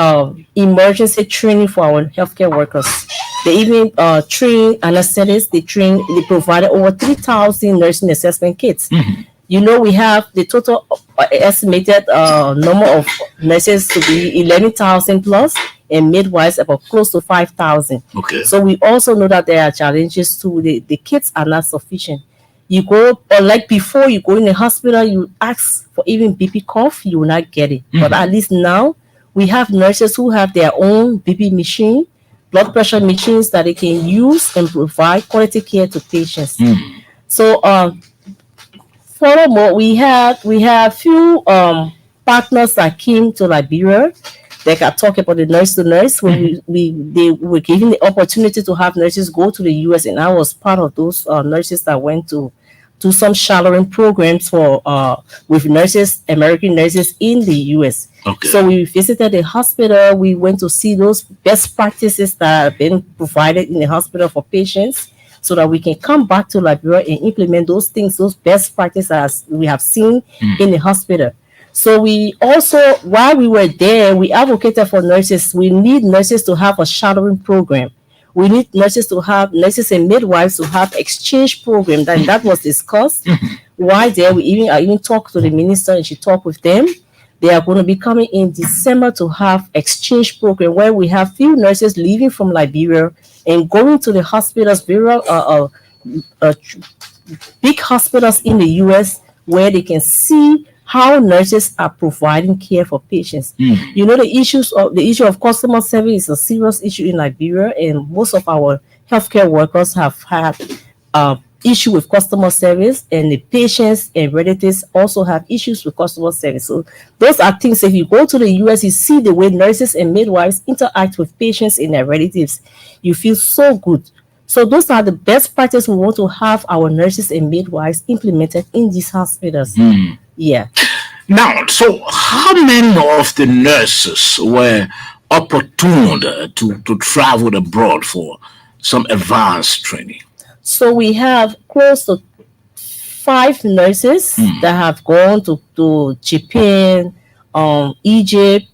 emergency training for our healthcare workers. They even train anesthetists. They provided over 3,000 nursing assessment kits. You know, we have the total estimated number of nurses to be 11,000 plus, and midwives about close to 5,000. Okay. So we also know that there are challenges too. The kits are not sufficient. You go, or like before, you go in the hospital, you ask for even BP cuff, you will not get it. But at least now, we have nurses who have their own BP machine, blood pressure machines that they can use and provide quality care to patients. So, furthermore, we have few partners that came to Liberia. They can talk about the nurse to nurse when they were given the opportunity to have nurses go to the US, and I was part of those nurses that went to do some shadowing programs for with nurses, American nurses in the US. Okay. So we visited the hospital. We went to see those best practices that have been provided in the hospital for patients, so that we can come back to Liberia and implement those things, those best practices we have seen in the hospital. So we also, while we were there, we advocated for nurses. We need nurses to have a shadowing program. We need nurses and midwives to have exchange program. That was discussed. While there, I even talked to the minister and she talked with them. They are going to be coming in December to have exchange program where we have few nurses leaving from Liberia and going to the hospitals, big hospitals in the US, where they can see how nurses are providing care for patients. You know, the issue of customer service is a serious issue in Liberia, and most of our healthcare workers have had issue with customer service, and the patients and relatives also have issues with customer service. So those are things, if you go to the US, you see the way nurses and midwives interact with patients and their relatives, you feel so good. So those are the best practices we want to have our nurses and midwives implemented in these hospitals. Yeah. Now, so how many of the nurses were opportune to travel abroad for some advanced training? So we have close to 5 nurses that have gone to Japan, Egypt,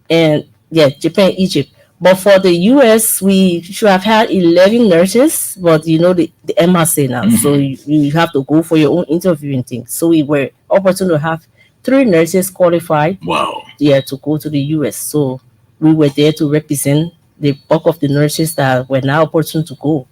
and Japan, Egypt. But for the US, we should have had 11 nurses, but you know the MRC now, so you have to go for your own interview and things. So we were opportune to have 3 nurses qualified. Wow. Yeah, to go to the US. So we were there to represent the bulk of the nurses that were now opportune to go.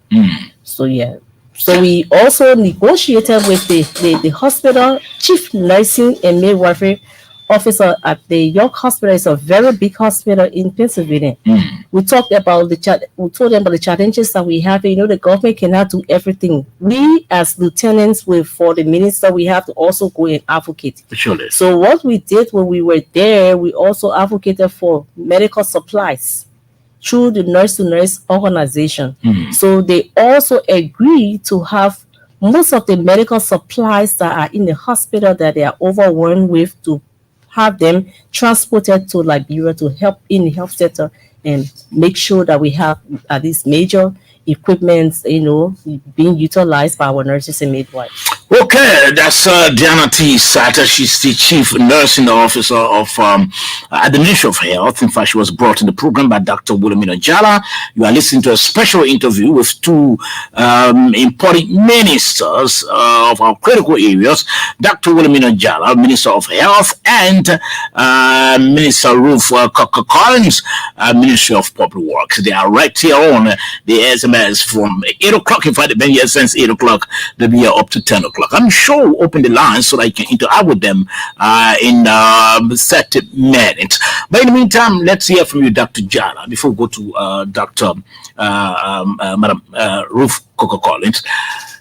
So yeah. So we also negotiated with the hospital chief nursing and midwifery officer at the York Hospital. It's a very big hospital in Pennsylvania. We talked about we told them about the challenges that we have. You know, the government cannot do everything. We as lieutenants for the minister, we have to also go and advocate. Surely. So what we did when we were there, we also advocated for medical supplies through the nurse-to-nurse organization. So they also agreed to have most of the medical supplies that are in the hospital that they are overwhelmed with, to have them transported to Liberia to help in the health sector and make sure that we have at least major equipment, you know, being utilized by our nurses and midwives. Okay, that's Diana T. Sata. She's the chief nursing officer of at the Ministry of Health. In fact, she was brought in the program by Dr. Wilhelmina Jala. You are listening to a special interview with two important ministers of our critical areas, Dr. Wilhelmina Jala, Minister of Health, and Minister Ruth Collins, Ministry of Public Works. They are right here on the SMS from 8 o'clock. In fact, they've been here since 8 o'clock. They'll be here up to 10 o'clock. I'm sure we'll open the lines so that I can interact with them in 30 minutes. But in the meantime, let's hear from you, Dr. Jala, before we go to Dr. Madam Ruth Collins.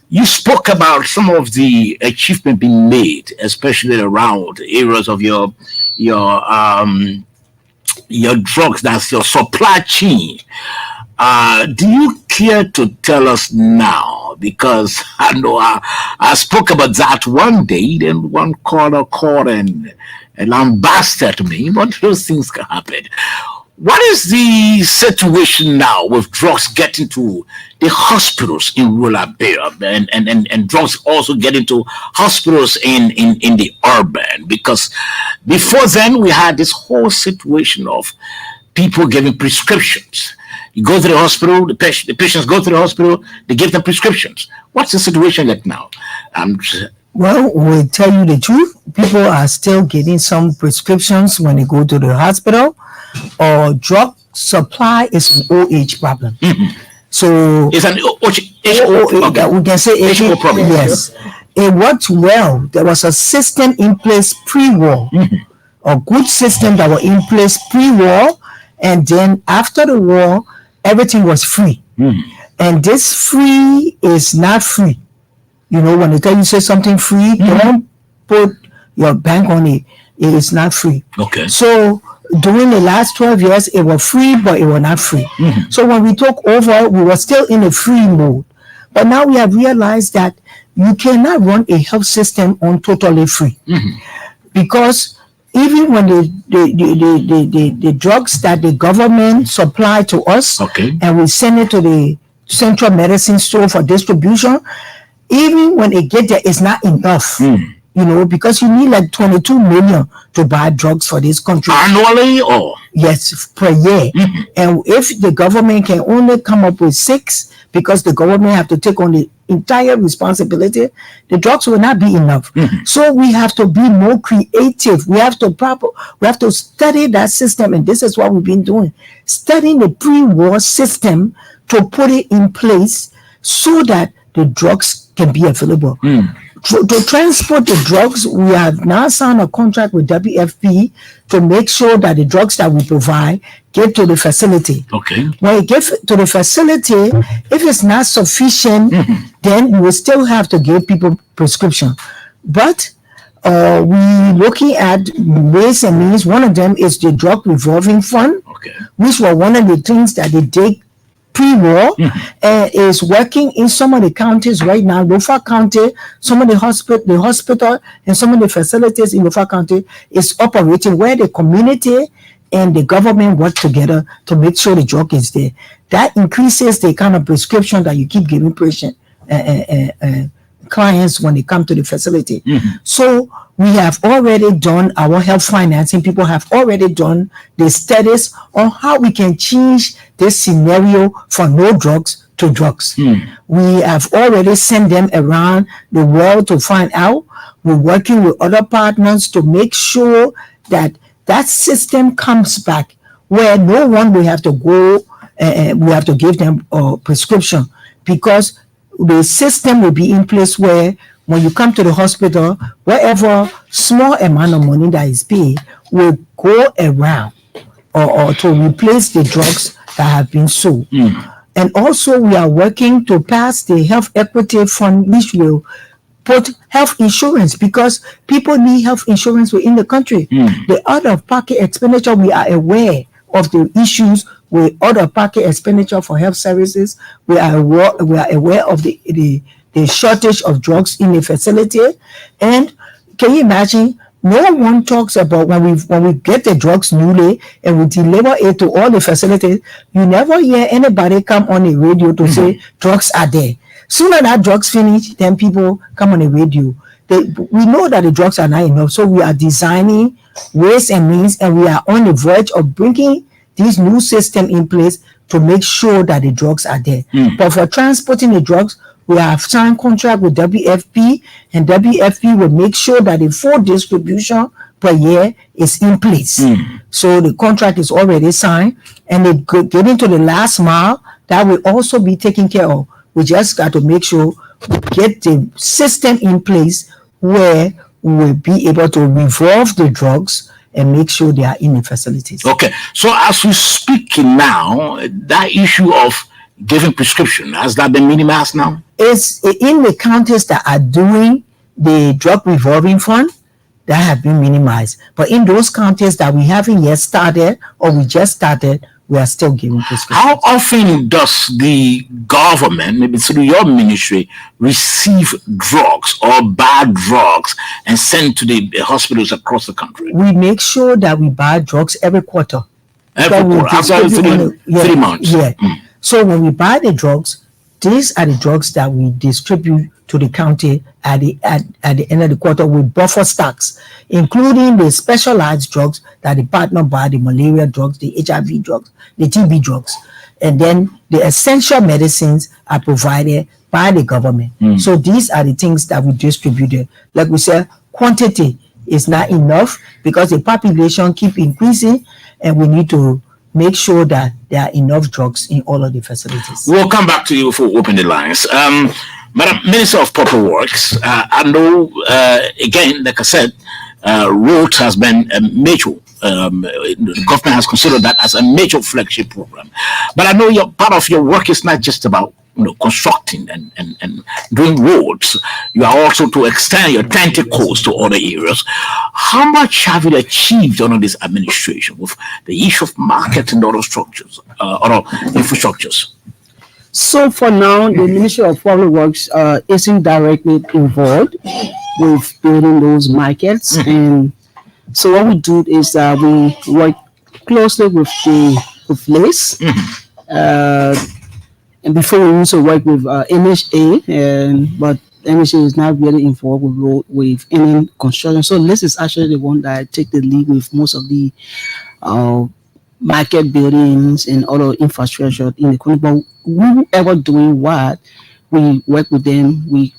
You spoke about some of the achievement being made, especially around areas of your drugs, that's your supply chain. Do you care to tell us now? Because I know I spoke about that one day, then one caller called and lambasted me, but those things can happen. What is the situation now with drugs getting to the hospitals in rural Liberia and drugs also getting to hospitals in the urban? Because before then, we had this whole situation of people giving prescriptions. You go to the hospital, the patients go to the hospital, they give them prescriptions. What's the situation like now? Well, we'll tell you the truth. People are still getting some prescriptions when they go to the hospital, or drug supply is an OH problem. So it's an we can say HO problem. Yes, it worked well. There was a system in place pre-war, a good system that was in place pre-war, and then after the war, everything was free. And this free is not free. You know, when they tell you say something free, don't put your bank on it. It is not free. Okay. So during the last 12 years, it was free, but it was not free. So when we took over, we were still in a free mode. But now we have realized that you cannot run a health system on totally free. Because even when the drugs that the government supply to us, and we send it to the central medicine store for distribution, even when it get there, it's not enough. You know, because you need like 22 million to buy drugs for this country. Annually or? Yes, per year. And if the government can only come up with 6, because the government have to take on the entire responsibility, the drugs will not be enough. So we have to be more creative. We have to study that system, and this is what we've been doing. Studying the pre-war system to put it in place so that the drugs can be available. To transport the drugs, we have now signed a contract with WFP to make sure that the drugs that we provide get to the facility. When it gets to the facility, if it's not sufficient, then we will still have to give people prescription. But we're looking at ways and means. One of them is the drug revolving fund, which was one of the things that they did pre-war, is working in some of the counties right now. Lofa County, some of the hospital and some of the facilities in Lofa County is operating where the community and the government work together to make sure the drug is there. That increases the kind of prescription that you keep giving clients when they come to the facility. So we have already done our health financing. People have already done the studies on how we can change this scenario from no drugs to drugs. We have already sent them around the world to find out. We're working with other partners to make sure that that system comes back where no one will have to go, we have to give them a prescription, because the system will be in place where when you come to the hospital, whatever small amount of money that is paid will go around or to replace the drugs that have been sold. And also we are working to pass the health equity fund, which will put health insurance, because people need health insurance within the country. The out-of-pocket expenditure, we are aware of the issues with out-of-pocket expenditure for health services. We are aware of the shortage of drugs in the facility. And can you imagine? No one talks about when we get the drugs newly and we deliver it to all the facilities. You never hear anybody come on the radio to say drugs are there. Sooner that drugs finish, then people come on the radio. We know that the drugs are not enough, so we are designing ways and means, and we are on the verge of bringing this new system in place to make sure that the drugs are there. But for transporting the drugs, we have signed contract with WFP, and WFP will make sure that the full distribution per year is in place. So the contract is already signed, and they getting to the last mile, that will also be taken care of. We just got to make sure we get the system in place where we will be able to revolve the drugs and make sure they are in the facilities. Okay, so as we speak now, that issue of giving prescription, has that been minimized now? It's in the counties that are doing the drug revolving fund, that have been minimized. But in those counties that we haven't yet started, or we just started, we are still giving prescriptions. How often does the government, maybe through your ministry, receive drugs or buy drugs and send to the hospitals across the country? We make sure that we buy drugs every quarter. Every quarter, after 3 months. Yeah. So when we buy the drugs, these are the drugs that we distribute to the county at the end of the quarter with buffer stocks, including the specialized drugs that the partner buy, the malaria drugs, the HIV drugs, the TB drugs. And then the essential medicines are provided by the government. So these are the things that we distributed. Like we said, quantity is not enough because the population keep increasing, and we need to make sure that there are enough drugs in all of the facilities. We'll come back to you for open the lines. Madam Minister of Public Works, I know, again, like I said, roads has been a major, the government has considered that as a major flagship program. But I know part of your work is not just about constructing and doing roads. You are also to extend your tentacles to other areas. How much have you achieved under this administration with the issue of market and other structures, other infrastructures? So for now, the Ministry of Public Works isn't directly involved with building those markets. And so what we do is that we work closely with LACE. And before we also work with NHA, but NHA is not really involved with any construction. So LACE is actually the one that take the lead with most of the market buildings and other infrastructure in the country. But whoever doing what, we work with them. We,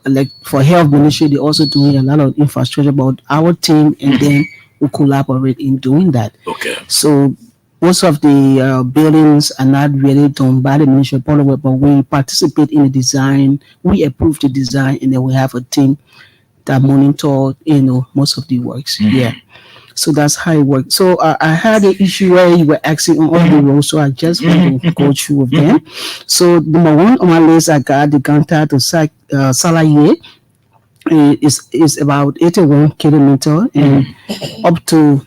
like for health ministry, they also doing a lot of infrastructure about our team, and then we collaborate in doing that. Okay. So most of the buildings are not really done by the Ministry of Public Works, but we participate in the design. We approve the design, and then we have a team that monitor, most of the works. Yeah. So that's how it works. So I had an issue where you were asking on all the roads, so I just want to go through with them. So number one on my list, I got the Ganta to Salaye. Is about 81 kilometer, and up to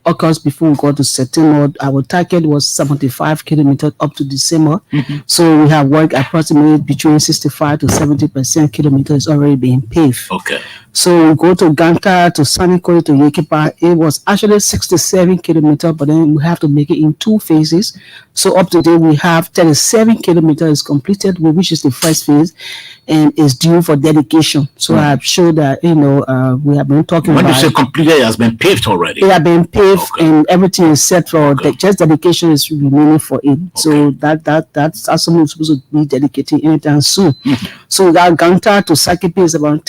August before we got to September, our target was 75 kilometers up to December. So we have worked approximately between 65 to 70% kilometers already being paved. Okay. So we go to Ganta, to Sanikoi, to Yekipa. It was actually 67 kilometers, but then we have to make it in two phases. So up to date, we have 37 kilometers completed, which is the first phase, and is due for dedication. So I'm sure that, we have been talking when about. When you say completed, it has been paved already. It has been paved, and everything is set for just dedication is remaining for it. So that's something supposed to be dedicated anytime soon. So that Ganta to Sakipi is about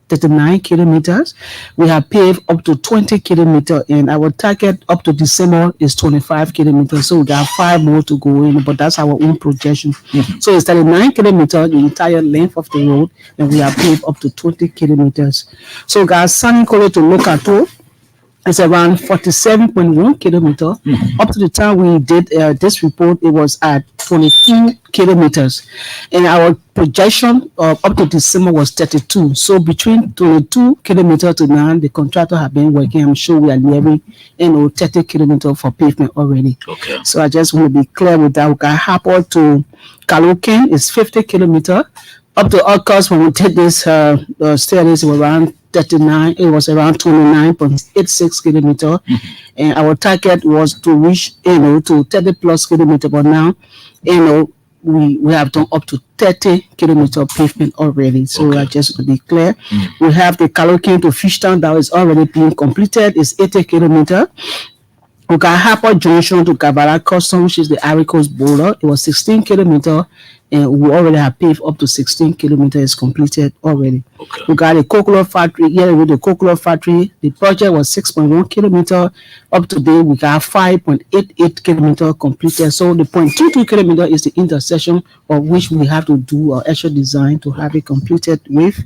39 kilometers. We have paved up to 20 kilometers, and our target up to December is 25 kilometers. So we got 5 more to go in, but that's our own projection. So it's 39 kilometers, the entire length of the road, and we have paved up to 20 kilometers. So we got Sanikole to Lokato. It's around 47.1 kilometers. Up to the time we did this report, it was at 22 kilometers. And our projection up to December was 32. So between 22 kilometers to now, the contractor have been working. I'm sure we are nearing 30 kilometers for pavement already. Okay. So I just want to be clear with that. We got Hapo to Kaloken is 50 kilometers. Up to August, when we did this studies, were around 39. It was around 29.86 kilometers, and our target was to reach to 30 plus kilometers. But now, we have done up to 30 kilometer pavement already. So just to be clear, we have the Kalokin to Fishtown that is already being completed. It's 80 kilometer. We got Harper Junction to Kabbalah Custom, which is the Ivory Coast border. It was 16 kilometer, and we already have paved up to 16 kilometers completed already. We got a coconut factory here with the coconut factory. The project was 6.1 kilometer. Up to date, we got 5.88 kilometer completed. So the 0.22 kilometer is the intersection of which we have to do our extra design to have it completed with.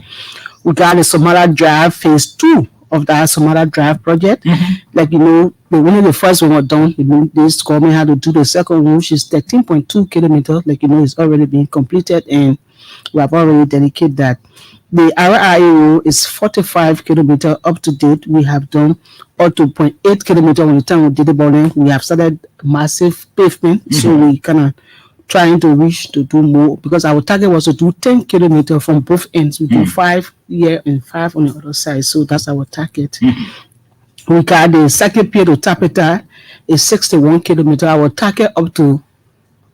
We got the Samara Drive phase 2 of that Samara Drive project. Like, when the first one was done, this government had to do the second one, which is 13.2 kilometers. Like, it's already been completed, and we have already dedicated that. The RIO is 45 kilometers up to date. We have done up to 0.8 kilometers on the time we did the bowling. We have started massive pavement, so we kind of trying to reach to do more, because our target was to do 10 kilometers from both ends. We do 5 here and 5 on the other side, so that's our target. We got the second pier to Tapeta is 61 kilometers. Our target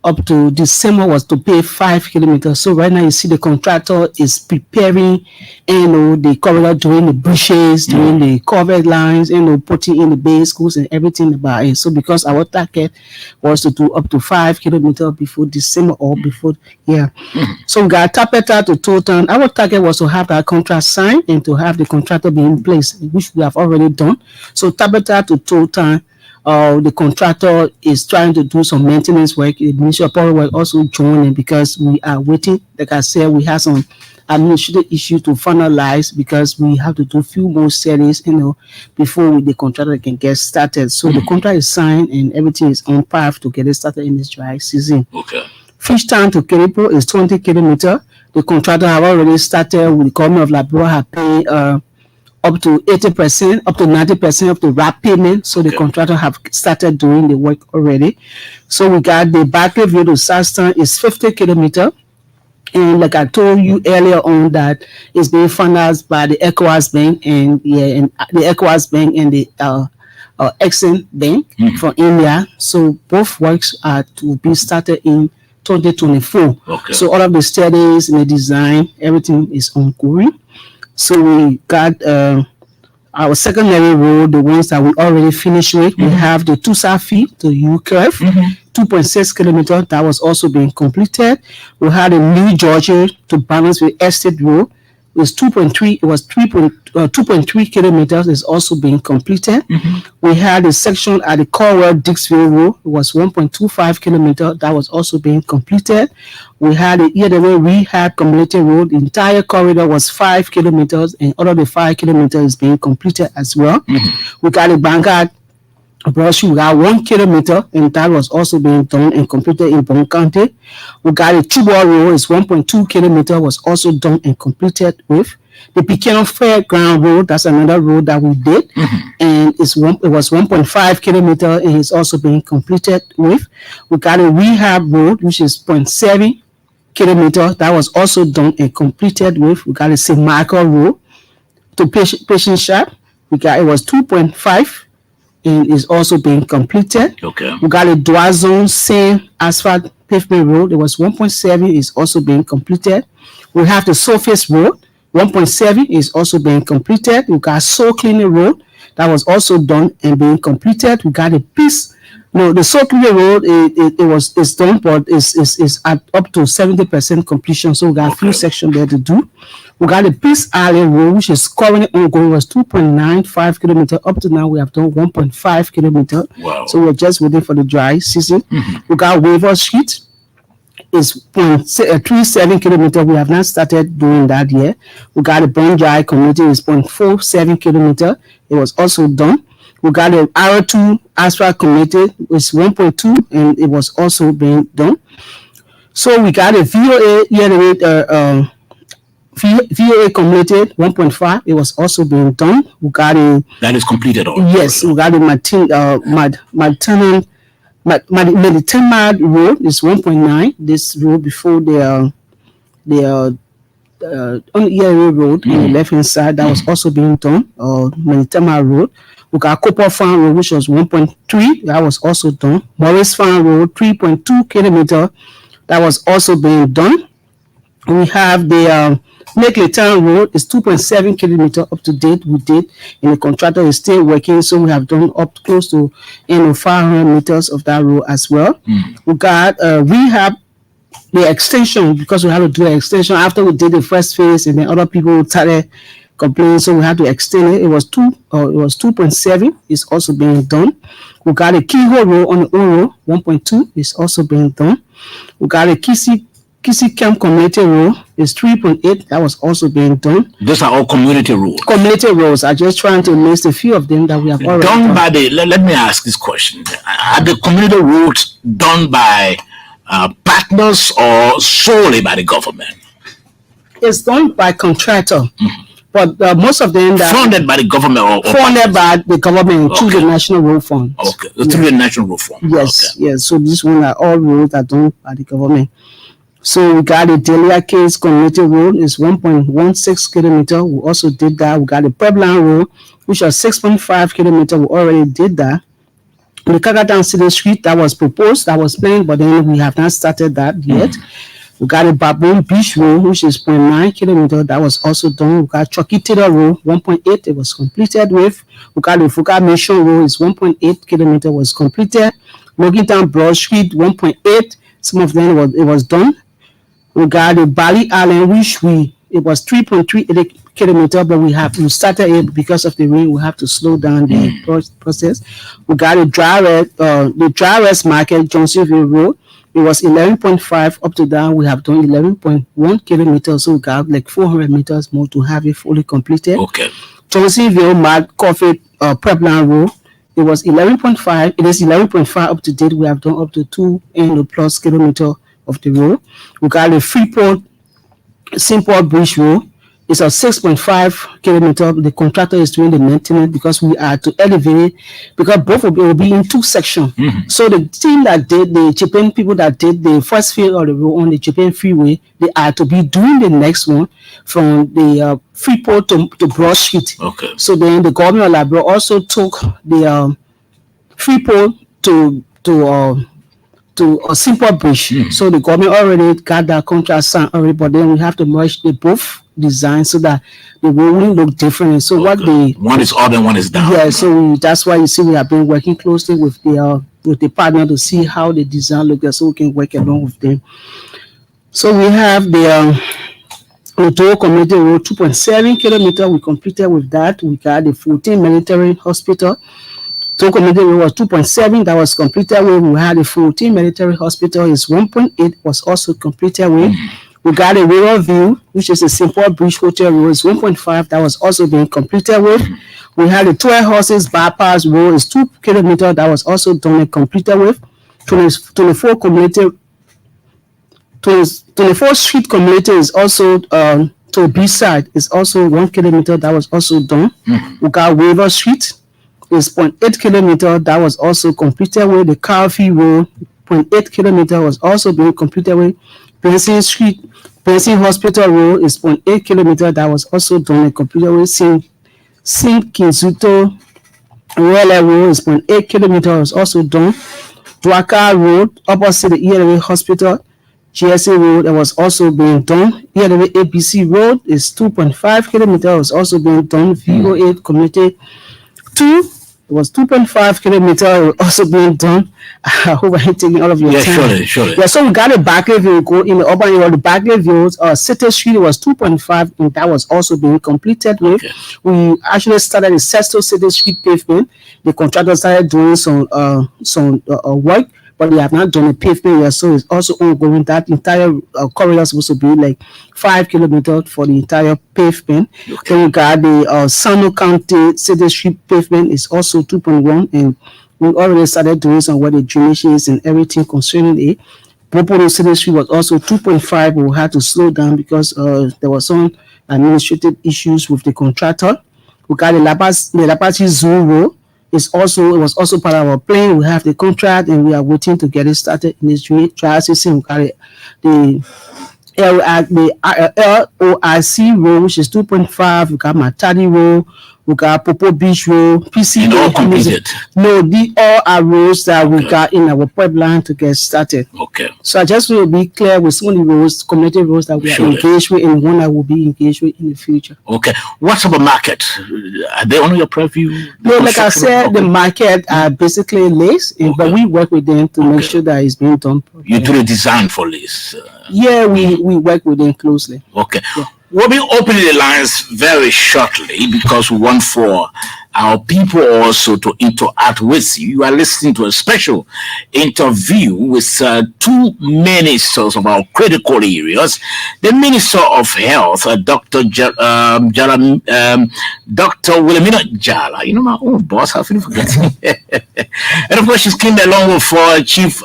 up to December was to pay 5 kilometers. So right now you see the contractor is preparing, the corridor, doing the bushes, doing the covered lines, putting in the base schools and everything about it. So because our target was to do up to 5 kilometers before December or before, So we got Tapeta to Toton. Our target was to have that contract signed and to have the contractor be in place, which we have already done. So Tapeta to Toton, the contractor is trying to do some maintenance work. The Ministry of Public Works also joining, because we are waiting. Like I said, we have some administrative issue to finalize, because we have to do a few more studies, before the contractor can get started. So the contract is signed and everything is on path to get it started in this dry season. Fishtown to Kiripo is 20 kilometers. The contractor have already started with the government of Liberia, have paid up to 80%, up to 90% of the RAP payment. So the contractor have started doing the work already. So we got the Barclayville to Southtown is 50 kilometers. And like I told you earlier on, that it's being financed by the ECOWAS Bank and the ECOWAS Bank and the Exim Bank from India. So both works are to be started in 2024. So all of the studies and the design, everything is ongoing. So we got our secondary road, the ones that we already finished with. We have the Tusa feet to U-Curve, 2.6 kilometers. That was also being completed. We had a New Georgia to balance with Estate Road. It was 2.3. It was 2.3 kilometers. Is also being completed. We had a section at the Corwell Dixville Road. It was 1.25 kilometers. That was also being completed. We had a Yedaway Rehab Community Road. The entire corridor was 5 kilometers, and all of the 5 kilometers is being completed as well. We got a Bangkok Brush, we got 1 kilometer, and that was also being done and completed in Bon County. We got a Chubwa Road, is 1.2 kilometer, was also done and completed with. The Pecan Fairground Road, that's another road that we did, and it was 1.5 kilometer, and it's also being completed with. We got a Rehab Road, which is 0.7 kilometer, that was also done and completed with. We got a St. Michael Road to Patient Shop. It was 2.5, and is also being completed. We got a dual zone same asphalt pavement road. It was 1.7, is also being completed. We have the surface road, 1.7 is also being completed. We got soil cleaning road that was also done and being completed. We got a piece. No, the soil cleaning road it's done, but it's at up to 70% completion. So we got a few sections there to do. We got a Peace Island Road, which is currently ongoing, was 2.95 kilometers. Up to now, we have done 1.5 kilometers. So we're just waiting for the dry season. We got Waver Street, is 0.37 kilometers. We have not started doing that yet. We got a Bonjai Community, is 0.47 kilometers. It was also done. We got a R2 Asphalt Community, is 1.2, and it was also being done. So we got a VOA VOA completed 1.5. It was also being done. We got a that is completed already. Yes, we got a Mediterranean Road is 1.9. This road before the on ERA Road on the left hand side, that was also being done. Mediterranean Road. We got Copper Farm Road, which was 1.3. That was also done. Morris Farm Road, 3.2 kilometers that was also being done. We have the Lake Town Road is 2.7 kilometer up to date. We did, and the contractor is still working, so we have done up close to 500 meters of that road as well. We got rehab the extension, because we had to do an extension after we did the first phase, and then other people started complaining, so we had to extend it. It was 2.7. It's also being done. We got a Keyhole Road on the Oro 1.2. It's also being done. We got a Kissy Camp Community Road is 3.8. That was also being done. Those are all community roads. Community roads. I'm just trying to list a few of them that we have already done. By the. Let me ask this question: are the community roads done by partners or solely by the government? It's done by contractor, but most of them that funded by the government or funded by the government through the National Road Fund. Okay, through the National Road Fund. Yes, okay. Yes. So this one are all roads are done by the government. So we got the Delia Case Community Road is 1.16 kilometer. We also did that. We got the Pueblan Road, which is 6.5 kilometer. We already did that. The Kakatan City Street that was proposed, that was planned, but then we have not started that yet. We got the Baboon Beach Road, which is 0.9 kilometer. That was also done. We got Chucky Taylor Road, 1.8. It was completed with. We got the Fuka Mission Road, is 1.8 kilometer. Was completed. Logintown Broad Street, 1.8. Some of them it was done. We got the Bali Island, which it was 3.3 kilometer, but we started it because of the rain. We have to slow down the process. We got the Dry Rest Market, Johnsonville Road. It was 11.5 up to down. We have done 11.1 kilometers, so we got like 400 meters more to have it fully completed. Okay. Johnsonville Mad Coffee Pueblan Road. It was 11.5. It is 11.5 up to date. We have done up to 2 plus kilometer of the road. We got the Freeport Simple Bridge Road. It's a 6.5 kilometer. The contractor is doing the maintenance because we are to elevate it, because both of them will be in two sections. So the team that did the Japan people that did the first phase of the road on the Japan Freeway, they are to be doing the next one from the Freeport to Broad Street. Okay. So then the government of Labrador also took the Freeport to a simple bridge. So the government already got that contract signed already, but then we have to merge the both designs so that the road will look different. So what one is up and one is down. Yeah, so that's why you see we have been working closely with the partner to see how the design looks, so we can work along with them. So we have the Otoyo Community Road, 2.7 kilometer. We completed with that. We got the 14 military hospital. So community road was 2.7, that was completed with. We had a 14 military hospital is 1.8, was also completed with. We got a River View, which is a simple bridge hotel road, is 1.5, that was also being completed with. We had a 12 horses bypass road is 2 kilometers, that was also done and completed with. 24 street community is also to B side is also 1 kilometer, that was also done. We got River Street is 0.8 kilometer, that was also completed with. The Carfee Road, 0.8 kilometer, was also being completed with. Benson Hospital Road is 0.8 kilometer, that was also done and completed with. St. Kinzuto Road is 0.8 kilometer, was also done. Dwaka Road, opposite the ELA Hospital, GSA Road, that was also being done. ELA ABC Road is 2.5 kilometer, was also being done. VO8 Community 2. It was 2.5 kilometers also being done. I hope I'm taking all of your time. Surely. Yeah, so we got a Barclay View go in the urban area. The Barclay View, City Street was 2.5, and that was also being completed with. Okay. We actually started the Sesto City Street pavement. The contractor started doing some work, but they have not done a pavement yet, so it's also ongoing. That entire corridor is supposed to be like 5 kilometers for the entire pavement. Okay. Then we got the Sano County City Street pavement is also 2.1, and we already started doing some where the drainage is and everything concerning it. Popono City Street was also 2.5, but we had to slow down because there were some administrative issues with the contractor. We got the Lapachi Zoo Road. It was also part of our plan. We have the contract and we are waiting to get it started in this trial system. We got the LOIC Road, which is 2.5. We got Matadi Road. we got Popo Beach Road, PC. And all completed. No, the all are roads that we got in our pipeline to get started. Okay. So I just want to be clear with some of the roads, community roads that we are engaged with, and one that will be engaged with in the future. Okay. What's about market? Are they on your preview? No, like I said, the market are basically leased, but we work with them to make sure that it's being done properly. You do the design for this? Yeah, we work with them closely. Okay. Yeah. We'll be opening the lines very shortly because we want for our people also to interact with you. You are listening to a special interview with two ministers of our critical areas. The Minister of Health, Dr. Dr. Wilhelmina Jala. You know, my own boss, how can you forget? And of course, she's came along with her chief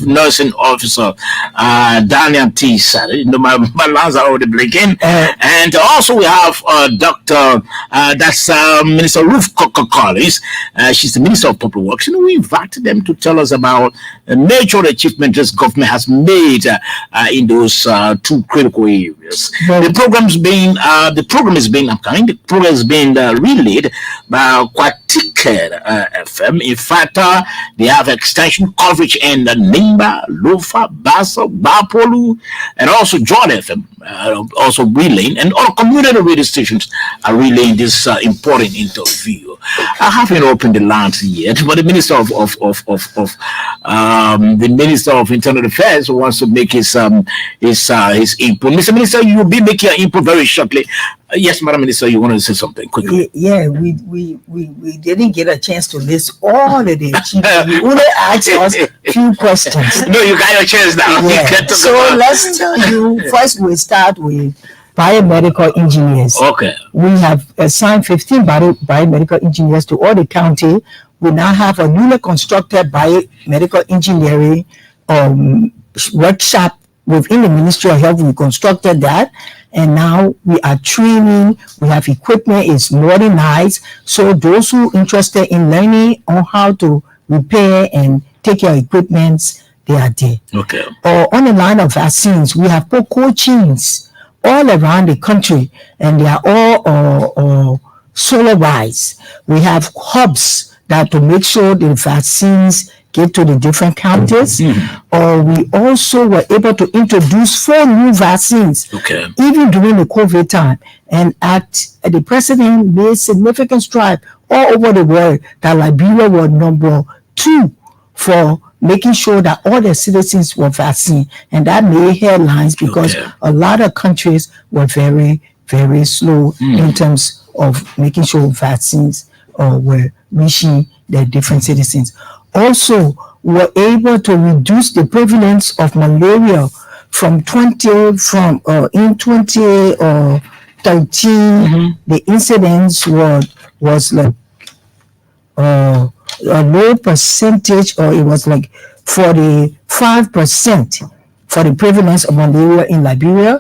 nursing officer, Daniel T. Sade. You know, my lines are already blinking. And also we have Dr. That's Minister Ruth Collins. She's the Minister of Public Works. You know, we invited them to tell us about the major achievement this government has made in those two critical areas. The program is being relayed by Quatiket FM. In fact, they have extension coverage in the Nimba, Lofa, Bassa, Bapolu, and also Jordan FM. Also relaying, and all community radio stations are relaying this important interview. I haven't opened the lines yet, but the Minister of the Minister of Internal Affairs wants to make his input. Mr. Minister, you will be making your input very shortly. Yes, Madam Minister, you want to say something quickly? Yeah, we didn't get a chance to list all of the achievements. We only asked us a few questions. No, you got your chance now. Yeah. So let's tell you, first we start with biomedical engineers. Okay. We have assigned 15 biomedical engineers to all the county. We now have a newly constructed biomedical engineering workshop within the Ministry of Health. We constructed that, and now we are training. We have equipment. It's modernized, so those who are interested in learning on how to repair and take care of equipment, they are there. Okay. Or on the line of vaccines, we have put coachings all around the country, and they are all solarized. We have hubs that to make sure the vaccines get to the different counties. Or we also were able to introduce 4 new vaccines, even during the COVID time. And the president made significant strides all over the world that Liberia was number 2 for making sure that all the citizens were vaccinated. And that made headlines because a lot of countries were very, very slow in terms of making sure vaccines were reaching the different citizens. Also, were able to reduce the prevalence of malaria in 2013. The incidence was like a low percentage, or it was like 45% for the prevalence of malaria in Liberia.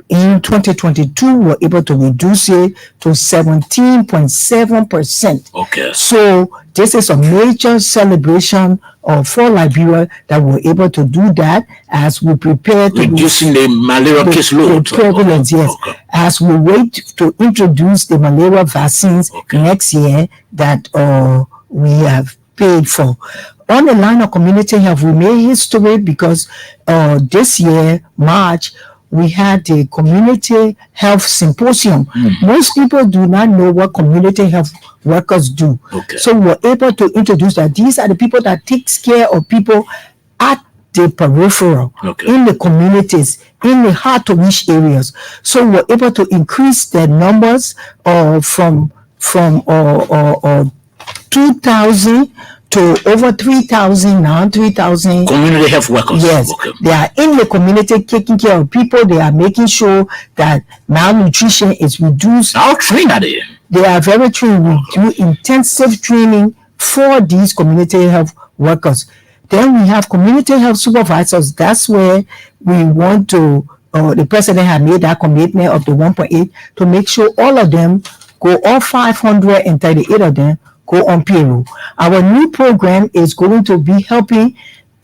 In 2022, we were able to reduce it to 17.7%. Okay. So this is a major celebration for Liberia that we're able to do that as we prepare to reducing the malaria case load. The prevalence, yes. Okay. As we wait to introduce the malaria vaccines next year that we have paid for. On the line of community health, we made history because this year, March, we had the community health symposium. Most people do not know what community health workers do. So we were able to introduce that these are the people that takes care of people at the peripheral, in the communities, in the hard to reach areas. So we were able to increase the numbers from 2,000 to over 3,000 now, 3,000. Community health workers. Yes, they are in the community taking care of people. They are making sure that malnutrition is reduced. How trained are they? They are very trained. We do intensive training for these community health workers. Then we have community health supervisors. That's where we want to, the president had made that commitment of the 1.8 to make sure all of them go, all 538 of them go on payroll. Our new program is going to be helping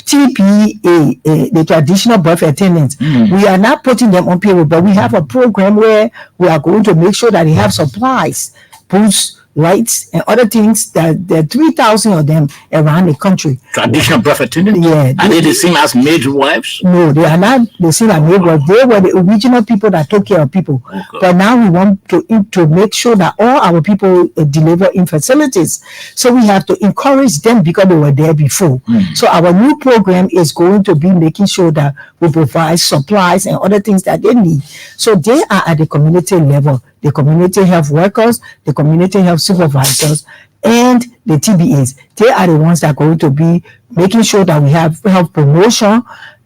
TPA, the traditional birth attendants. We are not putting them on payroll, but we have a program where we are going to make sure that they have supplies booths, lights, and other things. That there are 3,000 of them around the country. Traditional birth attendants? Yeah. Are they the same as midwives? No, they are not the same as midwives. They were the original people that took care of people. Okay. But now we want to make sure that all our people deliver in facilities. So we have to encourage them because they were there before. So our new program is going to be making sure that we provide supplies and other things that they need. So they are at the community level, the community health workers, the community health supervisors, and the TBAs. They are the ones that are going to be making sure that we have health promotion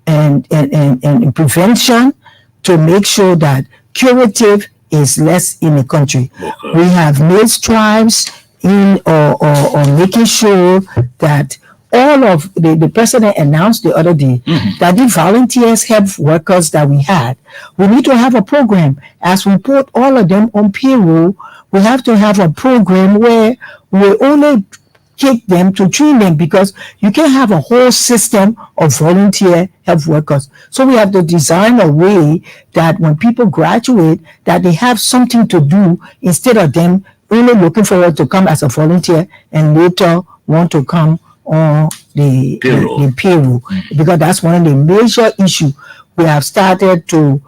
and prevention to make sure that curative is less in the country. Okay. We have made strides in or making sure that all of the president announced the other day that the volunteers health workers that we had, we need to have a program. As we put all of them on payroll, we have to have a program where we only take them to train them, because you can have a whole system of volunteer health workers. So we have to design a way that when people graduate, that they have something to do instead of them only looking forward to come as a volunteer and later want to come on the payroll. Because that's one of the major issues. We have started to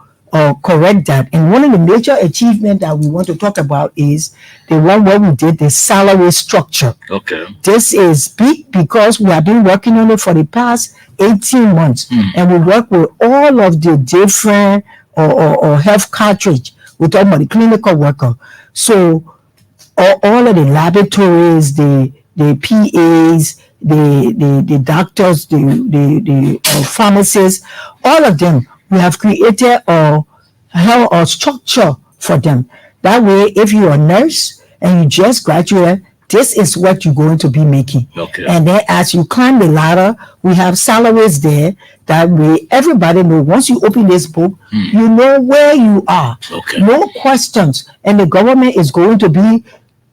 correct that. And one of the major achievements that we want to talk about is the one where we did the salary structure. Okay. This is big because we have been working on it for the past 18 months. And we work with all of the different or health cartridge. We're talking about the clinical worker. So all of the laboratories, the PAs, the doctors, the pharmacists, all of them, we have created a structure for them. That way, if you're a nurse and you just graduate, this is what you're going to be making. Okay. And then as you climb the ladder, we have salaries there. That way, everybody knows. Once you open this book, you know where you are. Okay. No questions. And the government is going to be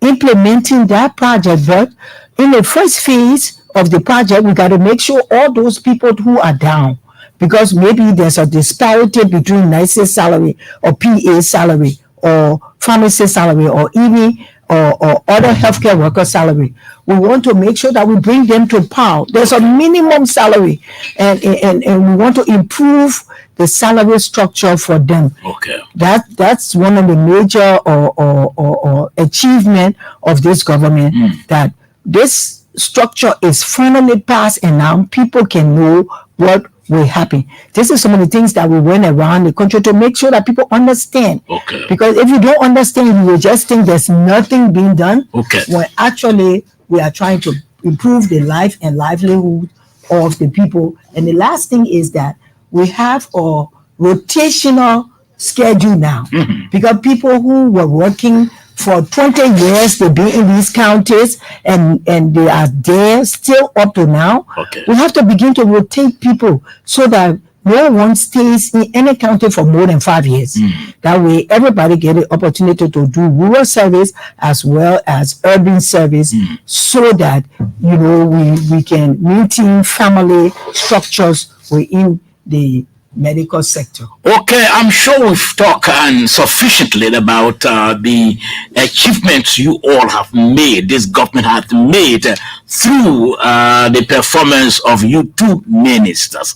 implementing that project. But in the first phase of the project, we got to make sure all those people who are down, because maybe there's a disparity between nurses' salary or PA salary or pharmacist salary or even or other healthcare worker salary. We want to make sure that we bring them to par. There's a minimum salary, and we want to improve the salary structure for them. Okay. That's one of the major or achievement of this government, that this structure is finally passed, and now people can know what will happen. This is some of the things that we went around the country to make sure that people understand. Okay. Because if you don't understand, you will just think there's nothing being done. Okay. When actually we are trying to improve the life and livelihood of the people. And the last thing is that we have a rotational schedule now, because people who were working for 20 years, they've been in these counties and they are there still up to now. Okay. We have to begin to rotate people so that no one stays in any county for more than 5 years. That way, everybody get the opportunity to do rural service as well as urban service, so that, you know, we can maintain family structures within the medical sector. Okay, I'm sure we've talked sufficiently about the achievements you all have made, this government has made through the performance of you two ministers.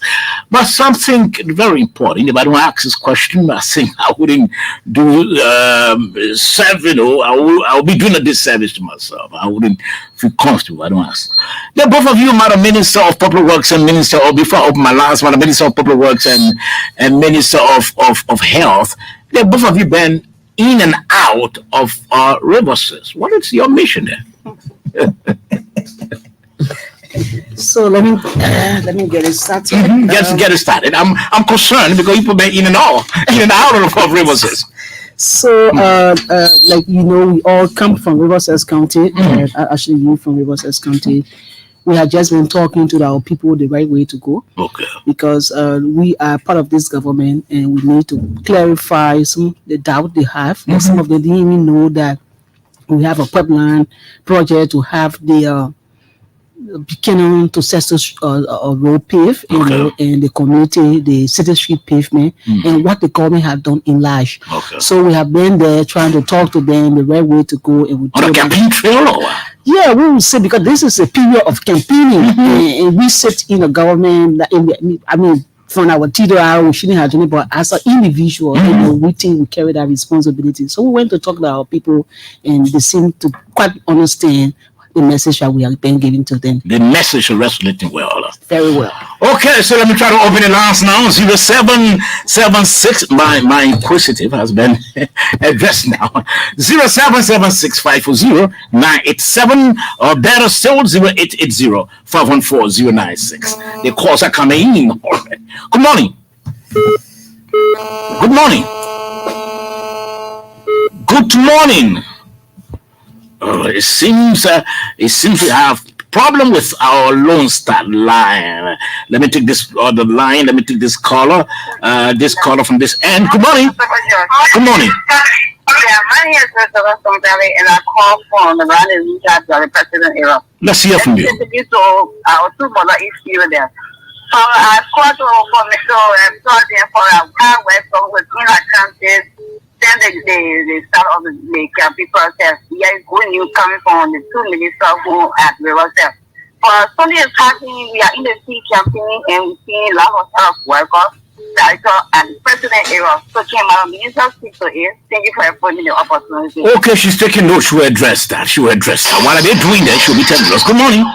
But something very important, if I don't ask this question, I think I wouldn't do I'll be doing a disservice to myself. I wouldn't feel comfortable. I don't ask. Yeah, both of you, Madam Minister of Public Works and Minister, or before I open my last, Madam Minister of Public Works and Minister of Health, they both of you been in and out of rivers. What is your mission there? So let me get it started. Get it started. I'm concerned because people been in and out of rivers. So, like, you know, we all come from Riverside County. Actually, you from Riverside County. We have just been talking to our people the right way to go. Okay. Because we are part of this government, and we need to clarify some of the doubt they have. Some of them didn't even know that we have a pipeline project to have the beginning to settle a road pave in the community, the city street pavement, and what the government have done in large. So we have been there trying to talk to them the right way to go. And we on a campaign trail? Yeah, we will say, because this is a period of campaigning, and we sit in the government. I mean, from our TDR, we shouldn't have done it, but as an individual, we think we carry that responsibility. So we went to talk to our people, and they seem to quite understand the message that we have been giving to them. The message is resonating well. Very well. Okay, so let me try to open the lines now. 0776. My inquisitive has been addressed now. 0776-540-987, or better still 0880-514-096. The calls are coming in already. Good morning. Good morning. Good morning. It seems we have problem with our Lone Star line. Let me take this other line. Let me take this caller. This caller from this end. Good morning. Good morning. Yeah, my name is Mr. Weston Valley, and I call from the Rwanda Recharge of the President era. Let's hear from you. So our two mother issue there. So I called for Mr. for a car west with counties. Then they start off the campaign process. Yeah, when you coming from the two ministers who at the Rosette. For Sunday is happening, we are in the sea campaign and we see a lot of workers. Director and President era. So came out minister speak to it. Thank you for putting the opportunity. Okay, she's taking notes. She will address that. While are they doing that, she'll be telling us. Good morning.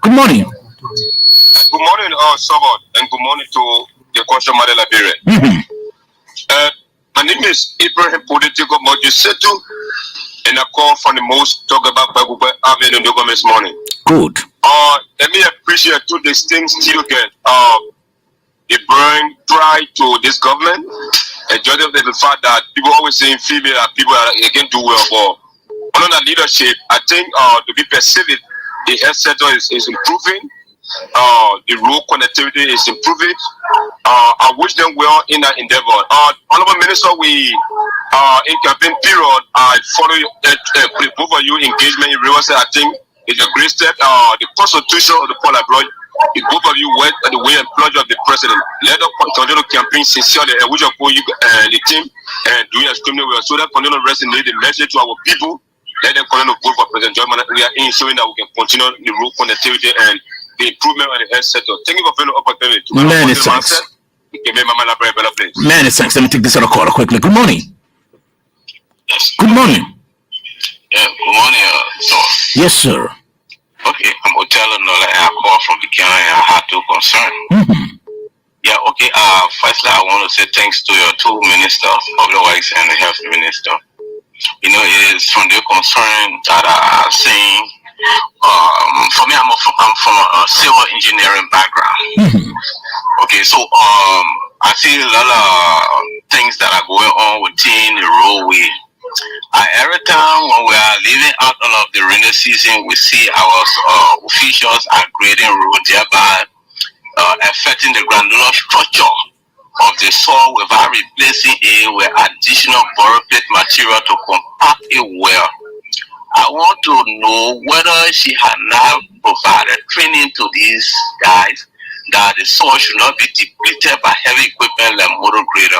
Good morning. Good morning, Sabbath, and good morning to the question, Madela Bire. My name is Ibrahim Political Mojisetu, and I call from the most talk about Bagube Avenue this morning. Good. Let me appreciate two things still get the bring pride to this government, and just the fact that people always saying female people can do well, but under leadership, I think to be perceived, the health sector is improving. The road connectivity is improving. I wish them well in that endeavor. Honorable Minister, we in campaign period, I follow both of you engagement in real estate. I think it's a great step. The constitution of the Paul abroad, if both of you went the way and pledge of the president, let us continue to campaign sincerely, and we just call you the team and doing extremely well. So that continue to resonate the message to our people. Let them continue to vote for President John. We are ensuring that we can continue the road connectivity and the improvement on the health sector. Thank you for the opportunity. Many thanks. Many thanks. Let me take this other caller quickly. Good morning. Yes. Good morning. Yeah, good morning, sir. Yes, sir. Okay, I'm Othello Nola, and I call from the county. I had two concerns. Yeah, okay. Firstly, I want to say thanks to your two ministers, Public Works and the Health Minister. You know, it is from their concern that I'm saying. For me, I'm from a civil engineering background. Okay, so I see a lot of things that are going on within the roadway. Every time when we are leaving out of the rainy season, we see our officials are grading road, thereby affecting the granular structure of the soil without replacing it with additional boilerplate material to compact it well. I want to know whether she had not provided training to these guys that the soil should not be depleted by heavy equipment like motor grader,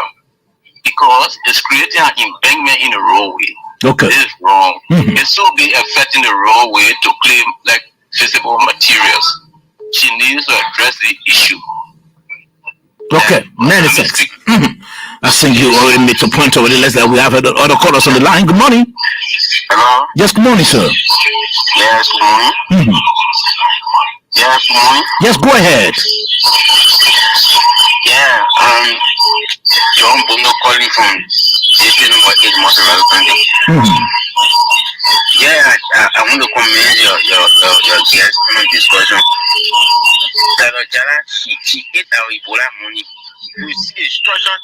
because it's creating an embankment in the roadway. Okay. This is wrong. It should be affecting the roadway to claim like visible materials. She needs to address the issue. Okay, many thanks. I think you already made a point already. Let's that we have other callers on the line. Good morning. Hello? Yes, good morning, sir. Yes, good morning. Yes, good morning. Yes, go ahead. Yeah, John Bono calling from AP number 8 Motor. Yeah, I want to commend your guest on the discussion. She ate our Ebola money. You see instruction.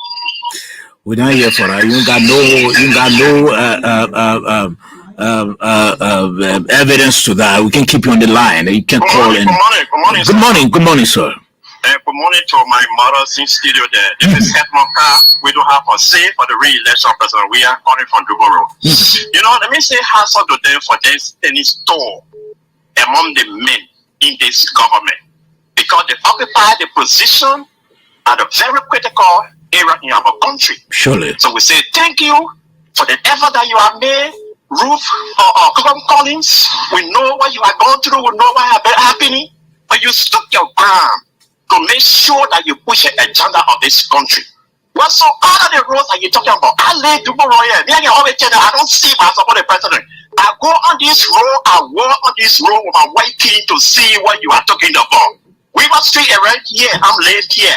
We're not here for that. You got no evidence to that. We can keep you on the line. You can call in. Good morning, sir. Good morning to my mother since studio there. This is Hetman Car. We don't have a say for the re-election president. We are calling from Duboro. You know, let me say hats off to them for this any store among the men in this government because they occupy the position at a very critical area in our country. Surely. So we say thank you for the effort that you have made. Ruth Collins, we know what you are going through, we know what is happening, but you stuck your ground to make sure that you push the agenda of this country. Well, so all of the roads that you're talking about, I lay people royal. I don't see myself for the president. I go on this road, I walk on this road with my white key to see what you are talking about. Weaver Street is right here, I'm laid here.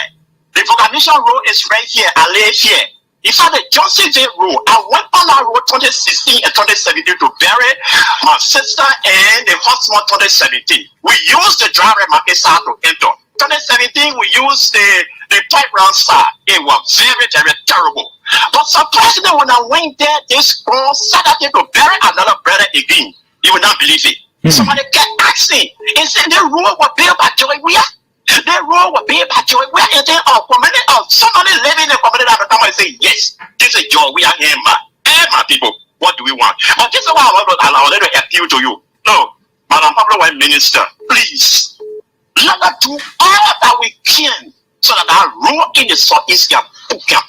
The Foundation Road is right here, I live here. If I the Johnsonville Road, I went on that road 2016 and 2017 to bury my sister and the husband 2017. We used the driver market side to enter. 2017, we used the pipe round side. It was very, very terrible. But surprisingly, when I went there this Saturday to bury another brother again, you will not believe it. Somebody kept asking, and said the road was built by Joey Where? The road was built by Joey Where? And then community of somebody living in the community at the time, I say, yes, this is Joey Where here, man. My people, what do we want? But this is why I want to appeal to you. No, Madam Public Works Minister, please. Let us do all that we can so that our road in the southeast can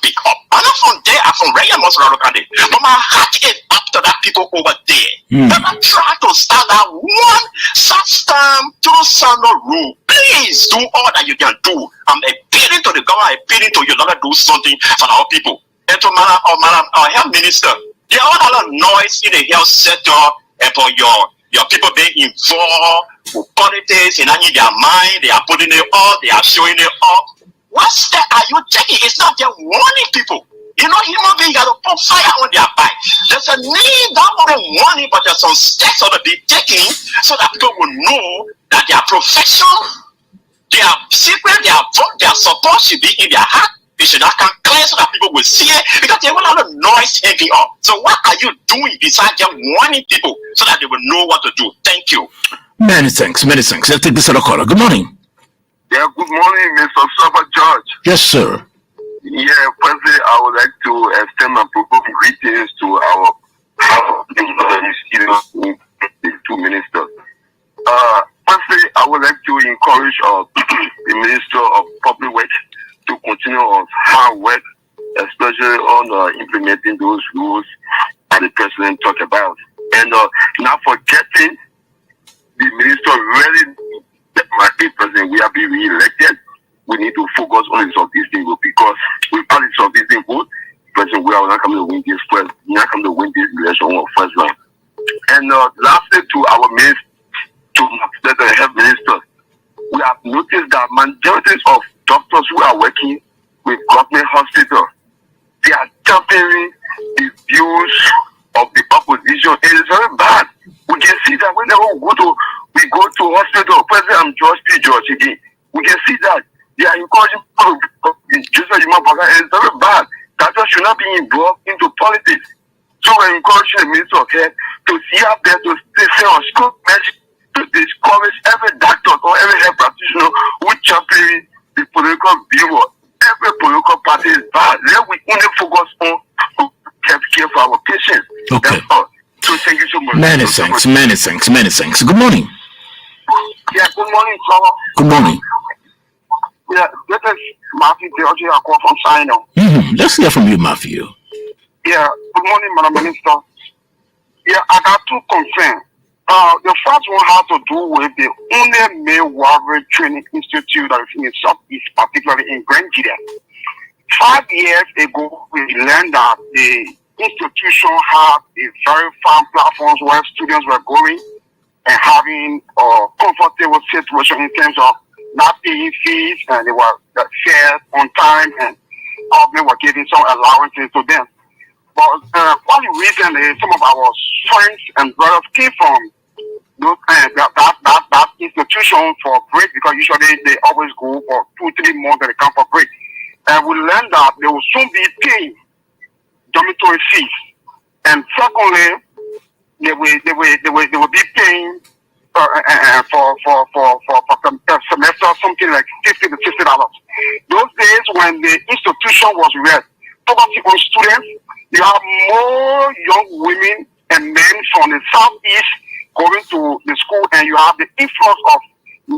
pick up. I'm not from there, I'm from Raya Mosraro County. But my heart is up to that people over there. Let us try to start that one system to Sano road. Please do all that you can do. I'm appealing to the government, appealing to you, let us do something for our people. And to Madam Health Minister, there are a lot of noise in the health sector about your people being involved with politics and in their mind, they are putting it up, they are showing it up. What step are you taking? It's not just warning people. You know, human beings got to put fire on their back. There's a need not only warning, but there's some steps that will be taken so that people will know that their profession, their secret, their vote, their support should be in their heart. They should not come clear so that people will see it because they will have a noise heavy up. So what are you doing besides just warning people so that they will know what to do? Thank you. Many thanks, many thanks. Let's take this other caller. Good morning. Yeah, good morning, Mr. Super George. Yes, sir. Yeah, firstly, I would like to extend my profound greetings to our two ministers. Firstly, I would like to encourage the Minister of Public Works to continue on hard work, especially on implementing those rules that the President talked about. And not forgetting the Minister really, my President, we are being re-elected. We need to focus on the Southeastern vote because without the Southeastern vote, President, we are not coming to win this first. We are not coming to win this election on first round. And lastly, to our minister, to the health minister, we have noticed that majority of doctors who are working with government hospitals, they are championing the views of the opposition. It is very bad. We can see that whenever we go to hospital, President, I'm George again. We can see that they are encouraging people to just like it's very bad. Doctors should not be involved into politics. So we're encouraging the Minister of Health to see out there to say on school message to discourage every doctor or every health practitioner who champion the political view. Every political party is bad. Let we only focus on healthcare for our patients. Okay. That's all. So thank you so much. Many thanks, many thanks, many thanks. Good morning. Yeah, good morning, sir. Good morning. Yeah, this is Matthew Georgia. I call from Sino. Let's hear from you, Matthew. Yeah, good morning, Madam Minister. Yeah, I got two concerns. The first one has to do with the only male warrior training institute that is in the Southeast, particularly in Grand Gida. 5 years ago, we learned that the institution had a very firm platforms where students were going and having a comfortable situation in terms of not paying fees, and they were shared on time, and government were giving some allowances to them. But only recently, some of our friends and brothers came from those, that institution for break, because usually they always go for 2-3 months and they come for break. And we learned that they will soon be paying dormitory fees. And secondly, they will be paying for semester something like $50 to $60. Those days when the institution was red, poverty on students, you have more young women and men from the Southeast going to the school, and you have the influence of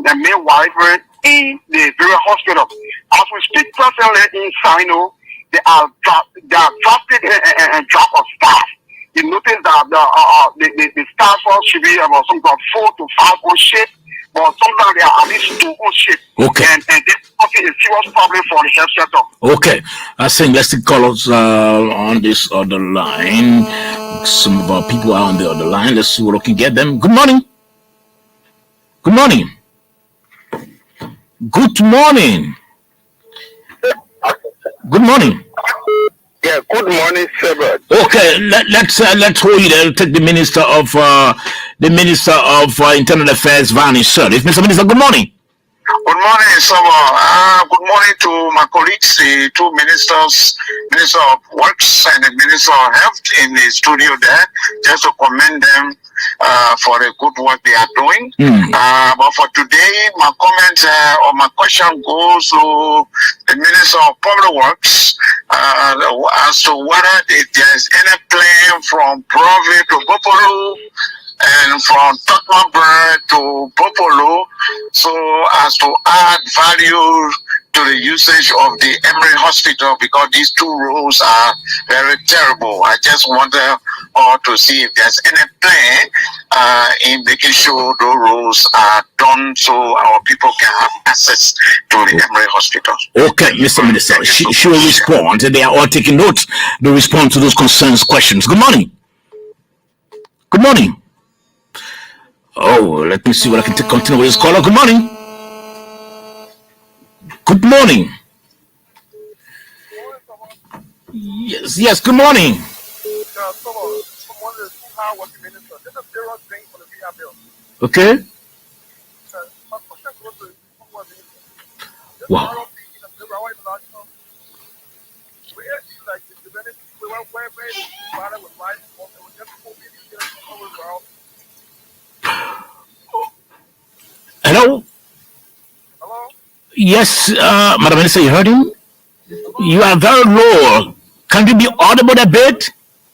the midwifery in the various hospitals. As we speak presently in Sino, they are drafted and drop of staff. You notice that the staff should be about some 4 to 5 on shift, but sometimes they are at least 2 on shift. Okay. And this is a serious problem for the health sector. Okay. I think let's take callers on this other line. Some of our people are on the other line. Let's see what we can get them. Good morning. Good morning. Good morning. Good morning. Yeah, good morning, sir. Okay, let's hold you there. Take the Minister of Internal Affairs, Vanish Service. Mr. Minister, good morning. Good morning, Saba. Good morning to my colleagues, the two ministers, Minister of Works and the Minister of Health in the studio there, just to commend them for the good work they are doing. But for today, my comment or my question goes to the Minister of Public Works as to whether there is any plan from Provi to Bopolu and from Tottenham to Popolo, so as to add value to the usage of the Emory Hospital, because these two roads are very terrible. I just wonder to see if there's any plan in making sure those roads are done so our people can have access to the Emory Hospital. Okay, Mr. Minister, she will respond. They are all taking notes to respond to those concerns, questions. Good morning. Good morning. Oh, let me see what I can continue with this caller. Good morning. Good morning. Yes, good morning. Okay. Wow. Hello? Hello? Yes, Madam Minister, you heard him? You are very low. Can you be audible a bit?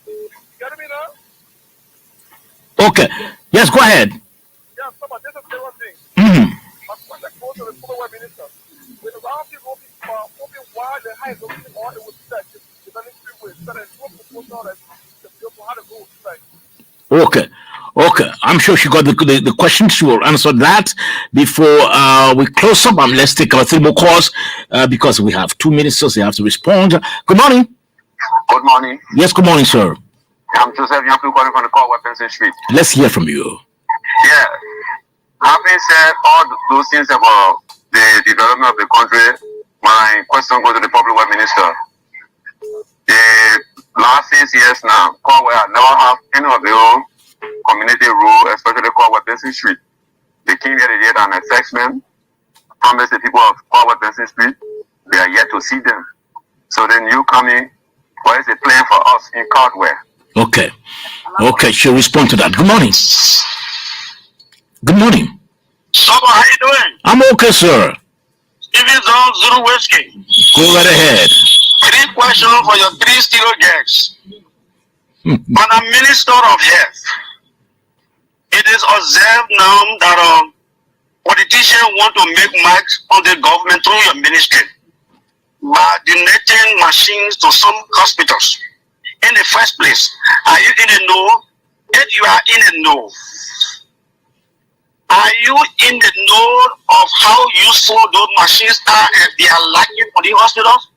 You get me now? Okay. Yes, go ahead. Yeah, someone, this is the one thing. My question goes to the former minister. When around people hoping why the high is opening on, it was that the ministry was that it's what proposal that the people had to go like. Okay. Okay, I'm sure she got the question. She will answer that before we close up. Let's take our 3 more calls because we have 2 ministers. They have to respond. Good morning. Good morning. Yes, good morning, sir. I'm Joseph Yapu calling from the Call Weapons Street. Let's hear from you. Yeah. Having said all those things about the development of the country, my question goes to the Public Works Minister. The last 6 years now, Call I never have any of the community rule, especially Call Weapons Street. The king there did an assessment. How many people of Call Weapons Street? They are yet to see them. So then you coming, what is the plan for us in Caldwell? Okay. Okay, she'll respond to that. Good morning. Good morning. Saba, how you doing? I'm okay, sir. Steven Zone, Zulu Whiskey. Go right ahead. 3 questions for your 3 stereo guests. On a Minister of Health, it is observed now that politicians want to make marks on the government through your ministry by donating machines to some hospitals. In the first place, are you in the know? If you are in the know, are you in the know of how useful those machines are and they are lacking for the hospitals?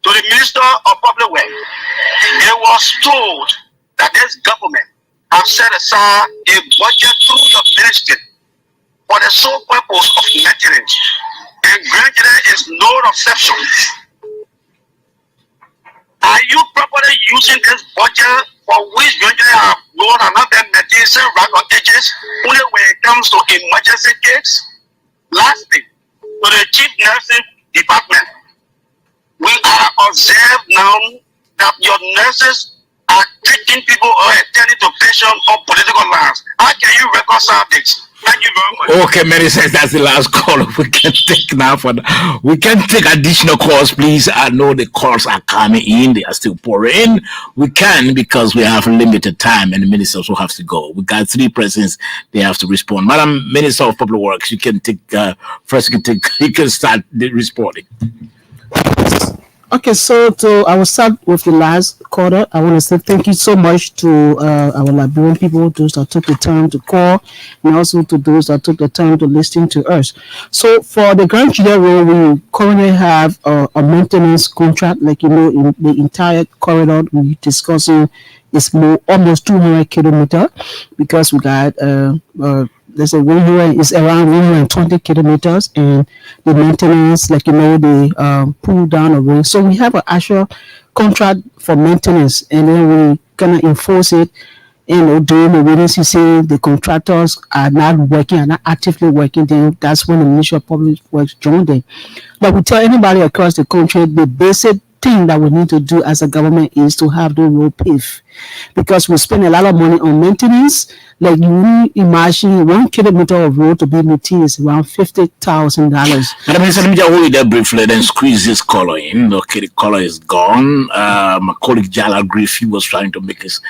To the Minister of Public Works, it was told that this government has set aside a budget through your ministry for the sole purpose of maintenance, and granted is no exception. Are you properly using this budget for which granted have known another medicine record agents only when it comes to emergency cases? Lastly, to the Chief Nursing Department, we are observed now that your nurses are treating people or attending to patients on political lines. How can you reconcile this? Thank you very much. Okay, many says that's the last call we can take now. We can take additional calls, please. I know the calls are coming in; they are still pouring in. We can because we have limited time, and the ministers will have to go. We got three presidents; they have to respond. Madam Minister of Public Works, you can take first. You can take. You can start the responding. Okay, so I will start with the last quarter. I want to say thank you so much to our Liberian people, those that took the time to call, and also to those that took the time to listen to us. So for the Grand Julia Road, we currently have a maintenance contract, like in the entire corridor we're discussing is almost 200 kilometer because we got there's a 100 is around 120 kilometers, and the maintenance, like they pull down a road. So we have an actual contract for maintenance, and then we kind of enforce it. During the rainy season, the contractors are not working, are not actively working. Then that's when the Ministry of Public Works joined them. But we tell anybody across the country the basic thing that we need to do as a government is to have the road paved, because we spend a lot of money on maintenance. Like you imagine 1 kilometer of road to be maintained is around $50,000. Madam Minister, let me just hold you there briefly, then squeeze this caller in. Okay, the caller is gone. My colleague Jala Griffey was trying to make his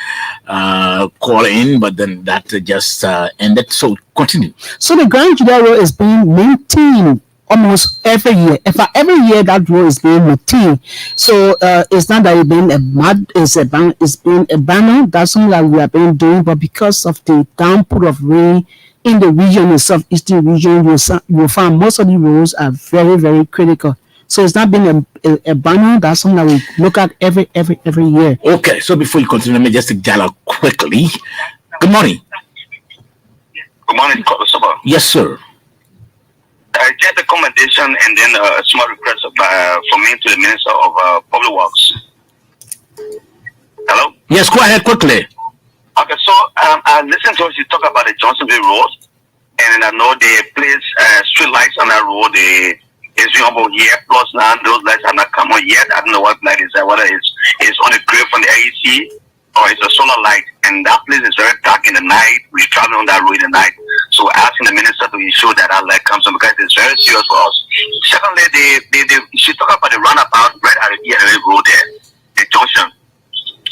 call in, but then that just ended. So continue. So the Grand Julia Road is being maintained almost every year. Every year that road is being maintained. So it's not that it's been it's been abandoned. That's something that we have been doing, but because of the downpour of rain in the region, the southeastern region, you'll find most of the roads are very, very critical. So it's not been abandoned. That's something that we look at every year. Okay, so before you continue, let me just take Jala quickly. Good morning. Good morning, Saba. Yes, sir. Just a commendation and then a small request from me to the Minister of Public Works. Hello? Yes, go ahead quickly. Okay, so I listened to you talk about the Johnsonville Road, and I know they place street lights on that road. It's been about a year plus now. Those lights have not come on yet. I don't know what light is that, whether it's on the grid from the AEC or it's a solar light. And that place is very dark in the night. We're traveling on that road in the night. So asking the minister to ensure that our light comes on, because it's very serious for us. Secondly, she talked about the runabout right at the ELA road there, the junction.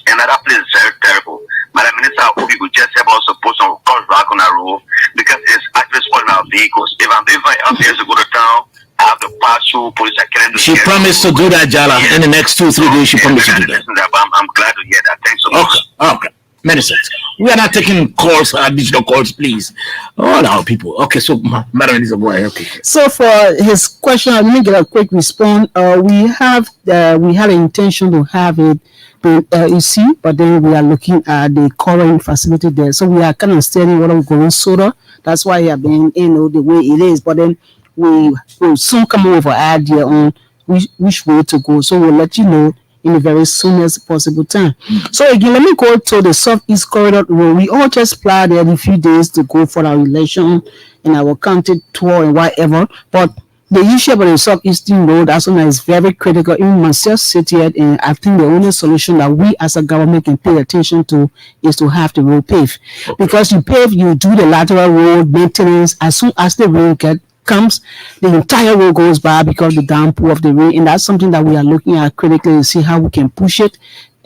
And that place is very terrible. Madam Minister, I hope you could just help us to put some cars back on that road, because it's actually spoiling our vehicles. If I'm leaving out here to go to town, I have to pass through police academy. She promised to do that, Jala. In the next 2-3 days, she promised to do that. I'm glad to hear that. Thanks so much. Okay. Many sense. We are not taking calls, additional calls, please. All our people. Okay, so Madam Elisa, go ahead. Okay. So for his question, let me get a quick response. We had an intention to have it you see, but then we are looking at the current facility there. So we are kind of studying what we're going soda. That's why we have been, the way it is. But then we will soon come up with an idea on which way to go. So we'll let you know in the very soonest possible time. So again, let me go to the Southeast Corridor Road. We all just planned there in a few days to go for our election and our county tour and whatever. But the issue about the Southeastern Road, that's one that is very critical. Even myself sit here, and I think the only solution that we as a government can pay attention to is to have the road paved. Because you pave, you do the lateral road maintenance. As soon as the rain comes, the entire road goes by because of the downpour of the rain, and that's something that we are looking at critically to see how we can push it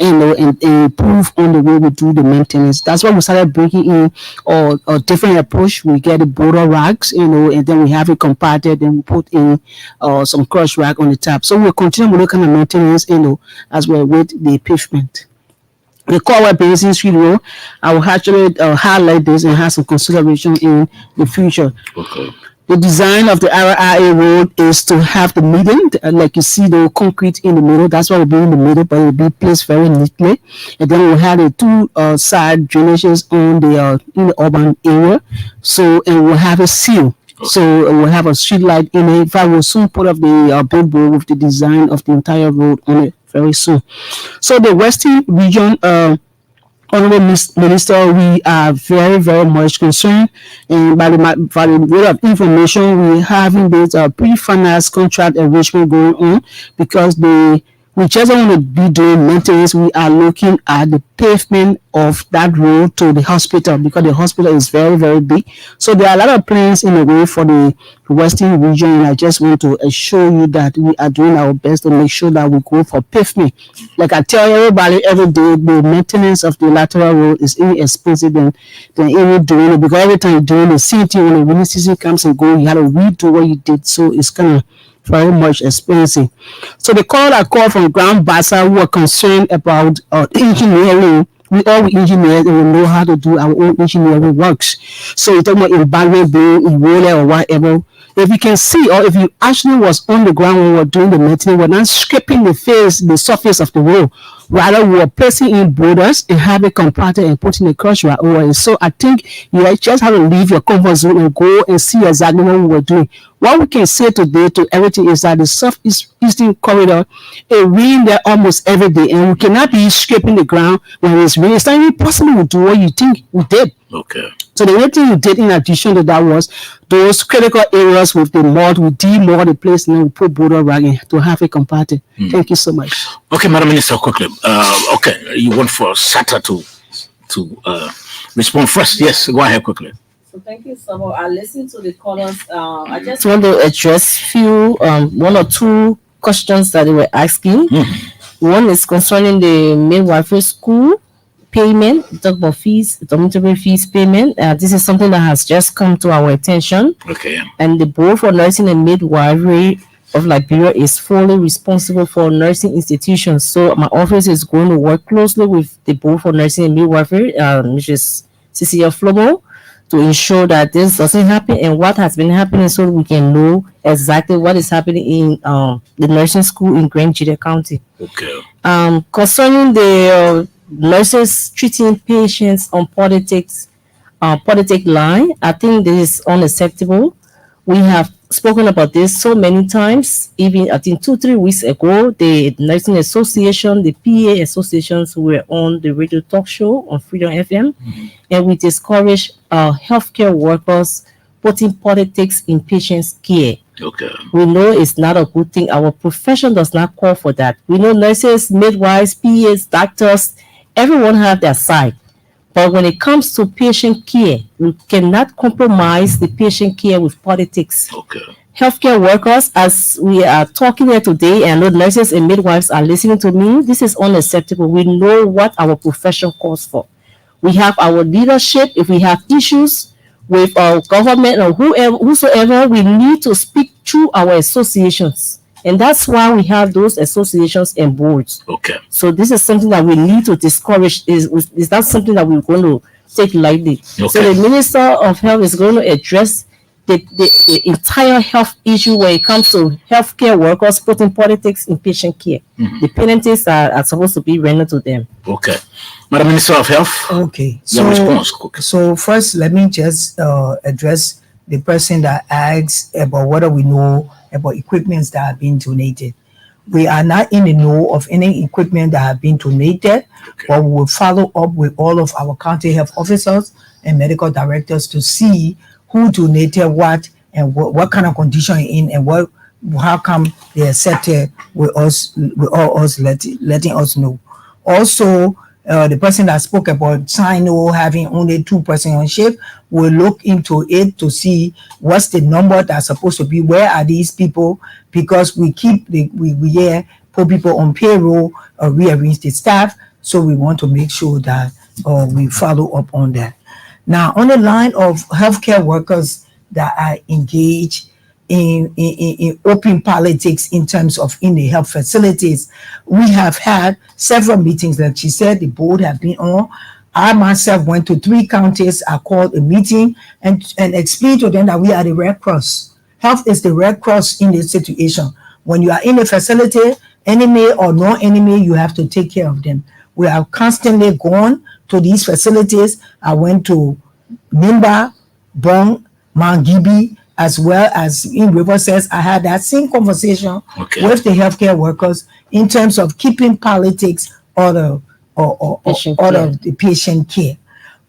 and improve on the way we do the maintenance. That's why we started breaking in a different approach. We get the border racks, and then we have it compacted, then we put in some crush rack on the top. So we'll continue with looking at maintenance, as well with the pavement. The Corwell Basin Street Road, I will actually highlight this and have some consideration in the future. Okay. The design of the RIA road is to have the median, like you see the concrete in the middle. That's why we'll be in the middle, but it'll be placed very neatly. And then we'll have the two side drainages on in the urban area. So, and we'll have a seal. So we'll have a street light in it. In fact, we'll soon put up the billboard with the design of the entire road on it very soon. So the Western region, Honorable Minister, we are very, very much concerned, and by the way of information, we're having this pre-finance contract arrangement going on, because the We just don't want to be doing maintenance. We are looking at the pavement of that road to the hospital because the hospital is very, very big. So there are a lot of plans in the way for the Western region, and I just want to assure you that we are doing our best to make sure that we go for pavement. Like I tell everybody every day, the maintenance of the lateral road is inexpensive than even doing it, because every time you're doing the same thing, when the rainy season comes and goes, you have to redo what you did. So it's kind of very much expensive. So the call I called from Grand Bassa who are concerned about engineering. We all engineers and we know how to do our own engineering works. So you're talking about embankment being eroded or whatever. If you can see, or if you actually was on the ground when we were doing the maintenance, we're not scraping the surface of the road. Rather, we were placing in boulders and have it compacted and putting the crush right over it. So I think you just have to leave your comfort zone and go and see exactly what we were doing. What we can say today to everything is that the southeastern corridor, it rains there almost every day, and we cannot be scraping the ground when it's raining. It's not even possible to do what you think we did. Okay. So the only thing we did in addition to that was those critical areas with the mud, we demod the place and then we put border ragging to have it compacted. Thank you so much. Okay, Madam Minister, quickly. Okay, you want for Sata to respond first. Yes, go ahead quickly. So thank you, Sabo. I listened to the callers. I just want to address one or two questions that they were asking. One is concerning the midwifery school payment. We talk about fees, dormitory fees payment. This is something that has just come to our attention. Okay. And the Board for Nursing and Midwifery of Liberia is fully responsible for nursing institutions. So my office is going to work closely with the Board for Nursing and Midwifery, which is CCF Flomo, to ensure that this doesn't happen and what has been happening, so we can know exactly what is happening in the nursing school in Grand Jide County. Okay. Concerning the nurses treating patients on politic line, I think this is unacceptable. We have spoken about this so many times. Even I think 2-3 weeks ago, the nursing association, the PA associations were on the radio talk show on Freedom FM, and we discourage healthcare workers putting politics in patients' care. Okay. We know it's not a good thing. Our profession does not call for that. We know nurses, midwives, PAs, doctors, everyone have their side. But when it comes to patient care, we cannot compromise the patient care with politics. Okay. Healthcare workers, as we are talking here today, and I know nurses and midwives are listening to me, this is unacceptable. We know what our profession calls for. We have our leadership. If we have issues with our government or whosoever, we need to speak through our associations. And that's why we have those associations and boards. Okay. So this is something that we need to discourage. Is that something that we're going to take lightly? Okay. So the Minister of Health is going to address the entire health issue when it comes to healthcare workers putting politics in patient care. The penalties are supposed to be rendered to them. Okay. Madam Minister of Health. Okay. Your response. Okay. So first, let me just address the person that asks about whether we know about equipments that have been donated. We are not in the know of any equipment that have been donated, but we will follow up with all of our county health officers and medical directors to see who donated what and what kind of condition in and how come they accepted with us letting us know. Also, the person that spoke about Sino having only 2% on shift will look into it to see what's the number that's supposed to be. Where are these people? Because we keep we put people on payroll, rearrange the staff. So we want to make sure that we follow up on that. Now, on the line of healthcare workers that are engaged in open politics in terms of in the health facilities, we have had several meetings. Like she said, the board have been on. I myself went to 3 counties. I called a meeting and explained to them that we are the Red Cross. Health is the Red Cross in this situation. When you are in a facility, enemy or non-enemy, you have to take care of them. We have constantly gone to these facilities. I went to Nimba, Bong, Mount Gibi, as well as in Riverside. I had that same conversation with the healthcare workers in terms of keeping politics out of the patient care.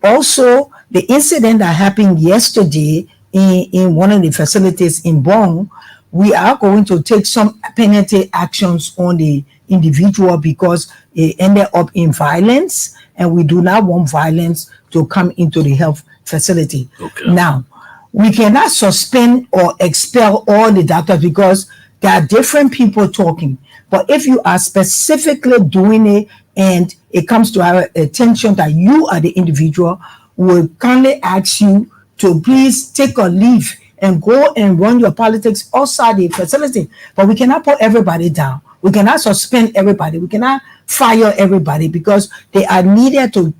Also, the incident that happened yesterday in one of the facilities in Bong, we are going to take some penalty actions on the individual because it ended up in violence, and we do not want violence to come into the health facility. Okay. Now, we cannot suspend or expel all the doctors because there are different people talking. But if you are specifically doing it and it comes to our attention that you are the individual, we'll kindly ask you to please take a leave and go and run your politics outside the facility. But we cannot put everybody down. We cannot suspend everybody. We cannot fire everybody because they are needed to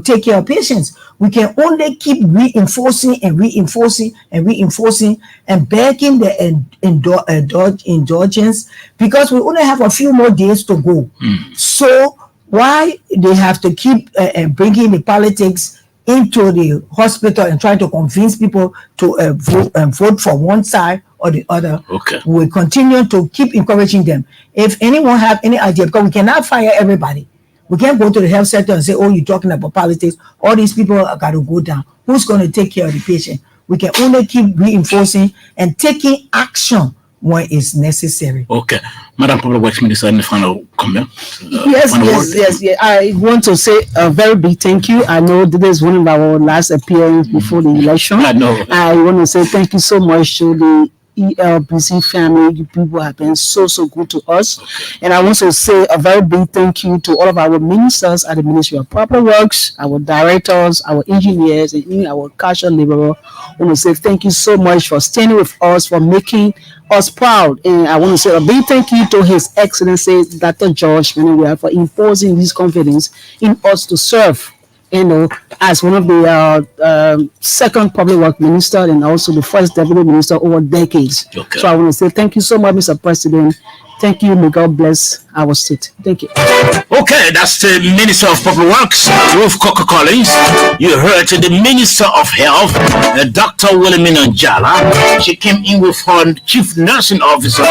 take care of patients. We can only keep reinforcing and begging the indulgence because we only have a few more days to go. So why they have to keep bringing the politics into the hospital and trying to convince people to vote for one side or the other? Okay. We continue to keep encouraging them. If anyone have any idea, because we cannot fire everybody. We can't go to the health center and say, oh, you're talking about politics. All these people are got to go down. Who's going to take care of the patient? We can only keep reinforcing and taking action when it's necessary. Okay. Madam Public Works Minister, any final comment? Yes. I want to say a very big thank you. I know this is one of our last appearances before the election. I know. I want to say thank you so much to the ELBC family. You people have been so good to us. And I want to say a very big thank you to all of our ministers at the Ministry of Public Works, our directors, our engineers, and even our casual laborer. I want to say thank you so much for standing with us, for making us proud. And I want to say a big thank you to His Excellency Dr. George Menenwea for imposing this confidence in us to serve, as one of the second public work minister and also the first deputy minister over decades. Okay. So I want to say thank you so much, Mr. President. Thank you. May God bless our state. Thank you. Okay, that's the Minister of Public Works, Ruth Coker Collins. You heard the Minister of Health, Dr. Wilhelmina Njala. She came in with her Chief Nursing Officer,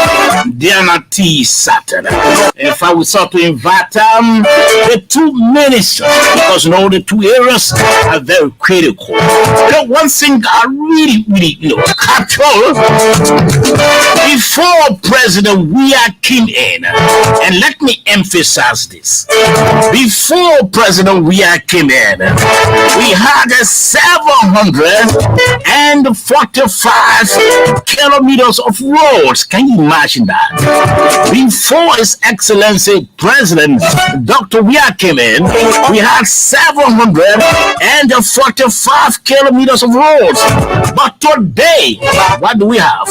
Diana T. Saturn. If I would start to invite the two ministers, because the two areas are very critical. One thing I really capture before President Weah came in, and let me emphasize this. Before President Weah came in, we had 745 kilometers of roads. Can you imagine that? Before His Excellency President Dr. Weah came in, we had 745 kilometers of roads. But today, what do we have?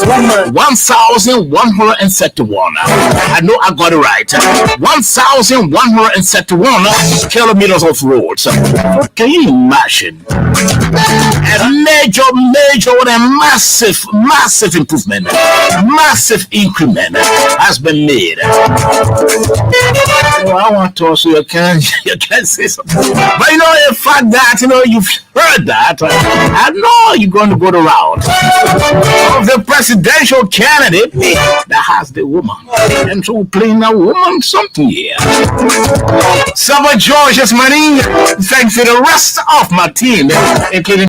1,131. I know I got it right. 1,131 kilometers of roads. Can you imagine? A major, and massive improvement, massive increment has been made. Well, I want to also you can say something, but the fact that you've heard that, I know you're going to go the route of the presidential candidate that has the woman, and so we're playing a woman something here. Summer George's money. Thanks to the rest of my team, including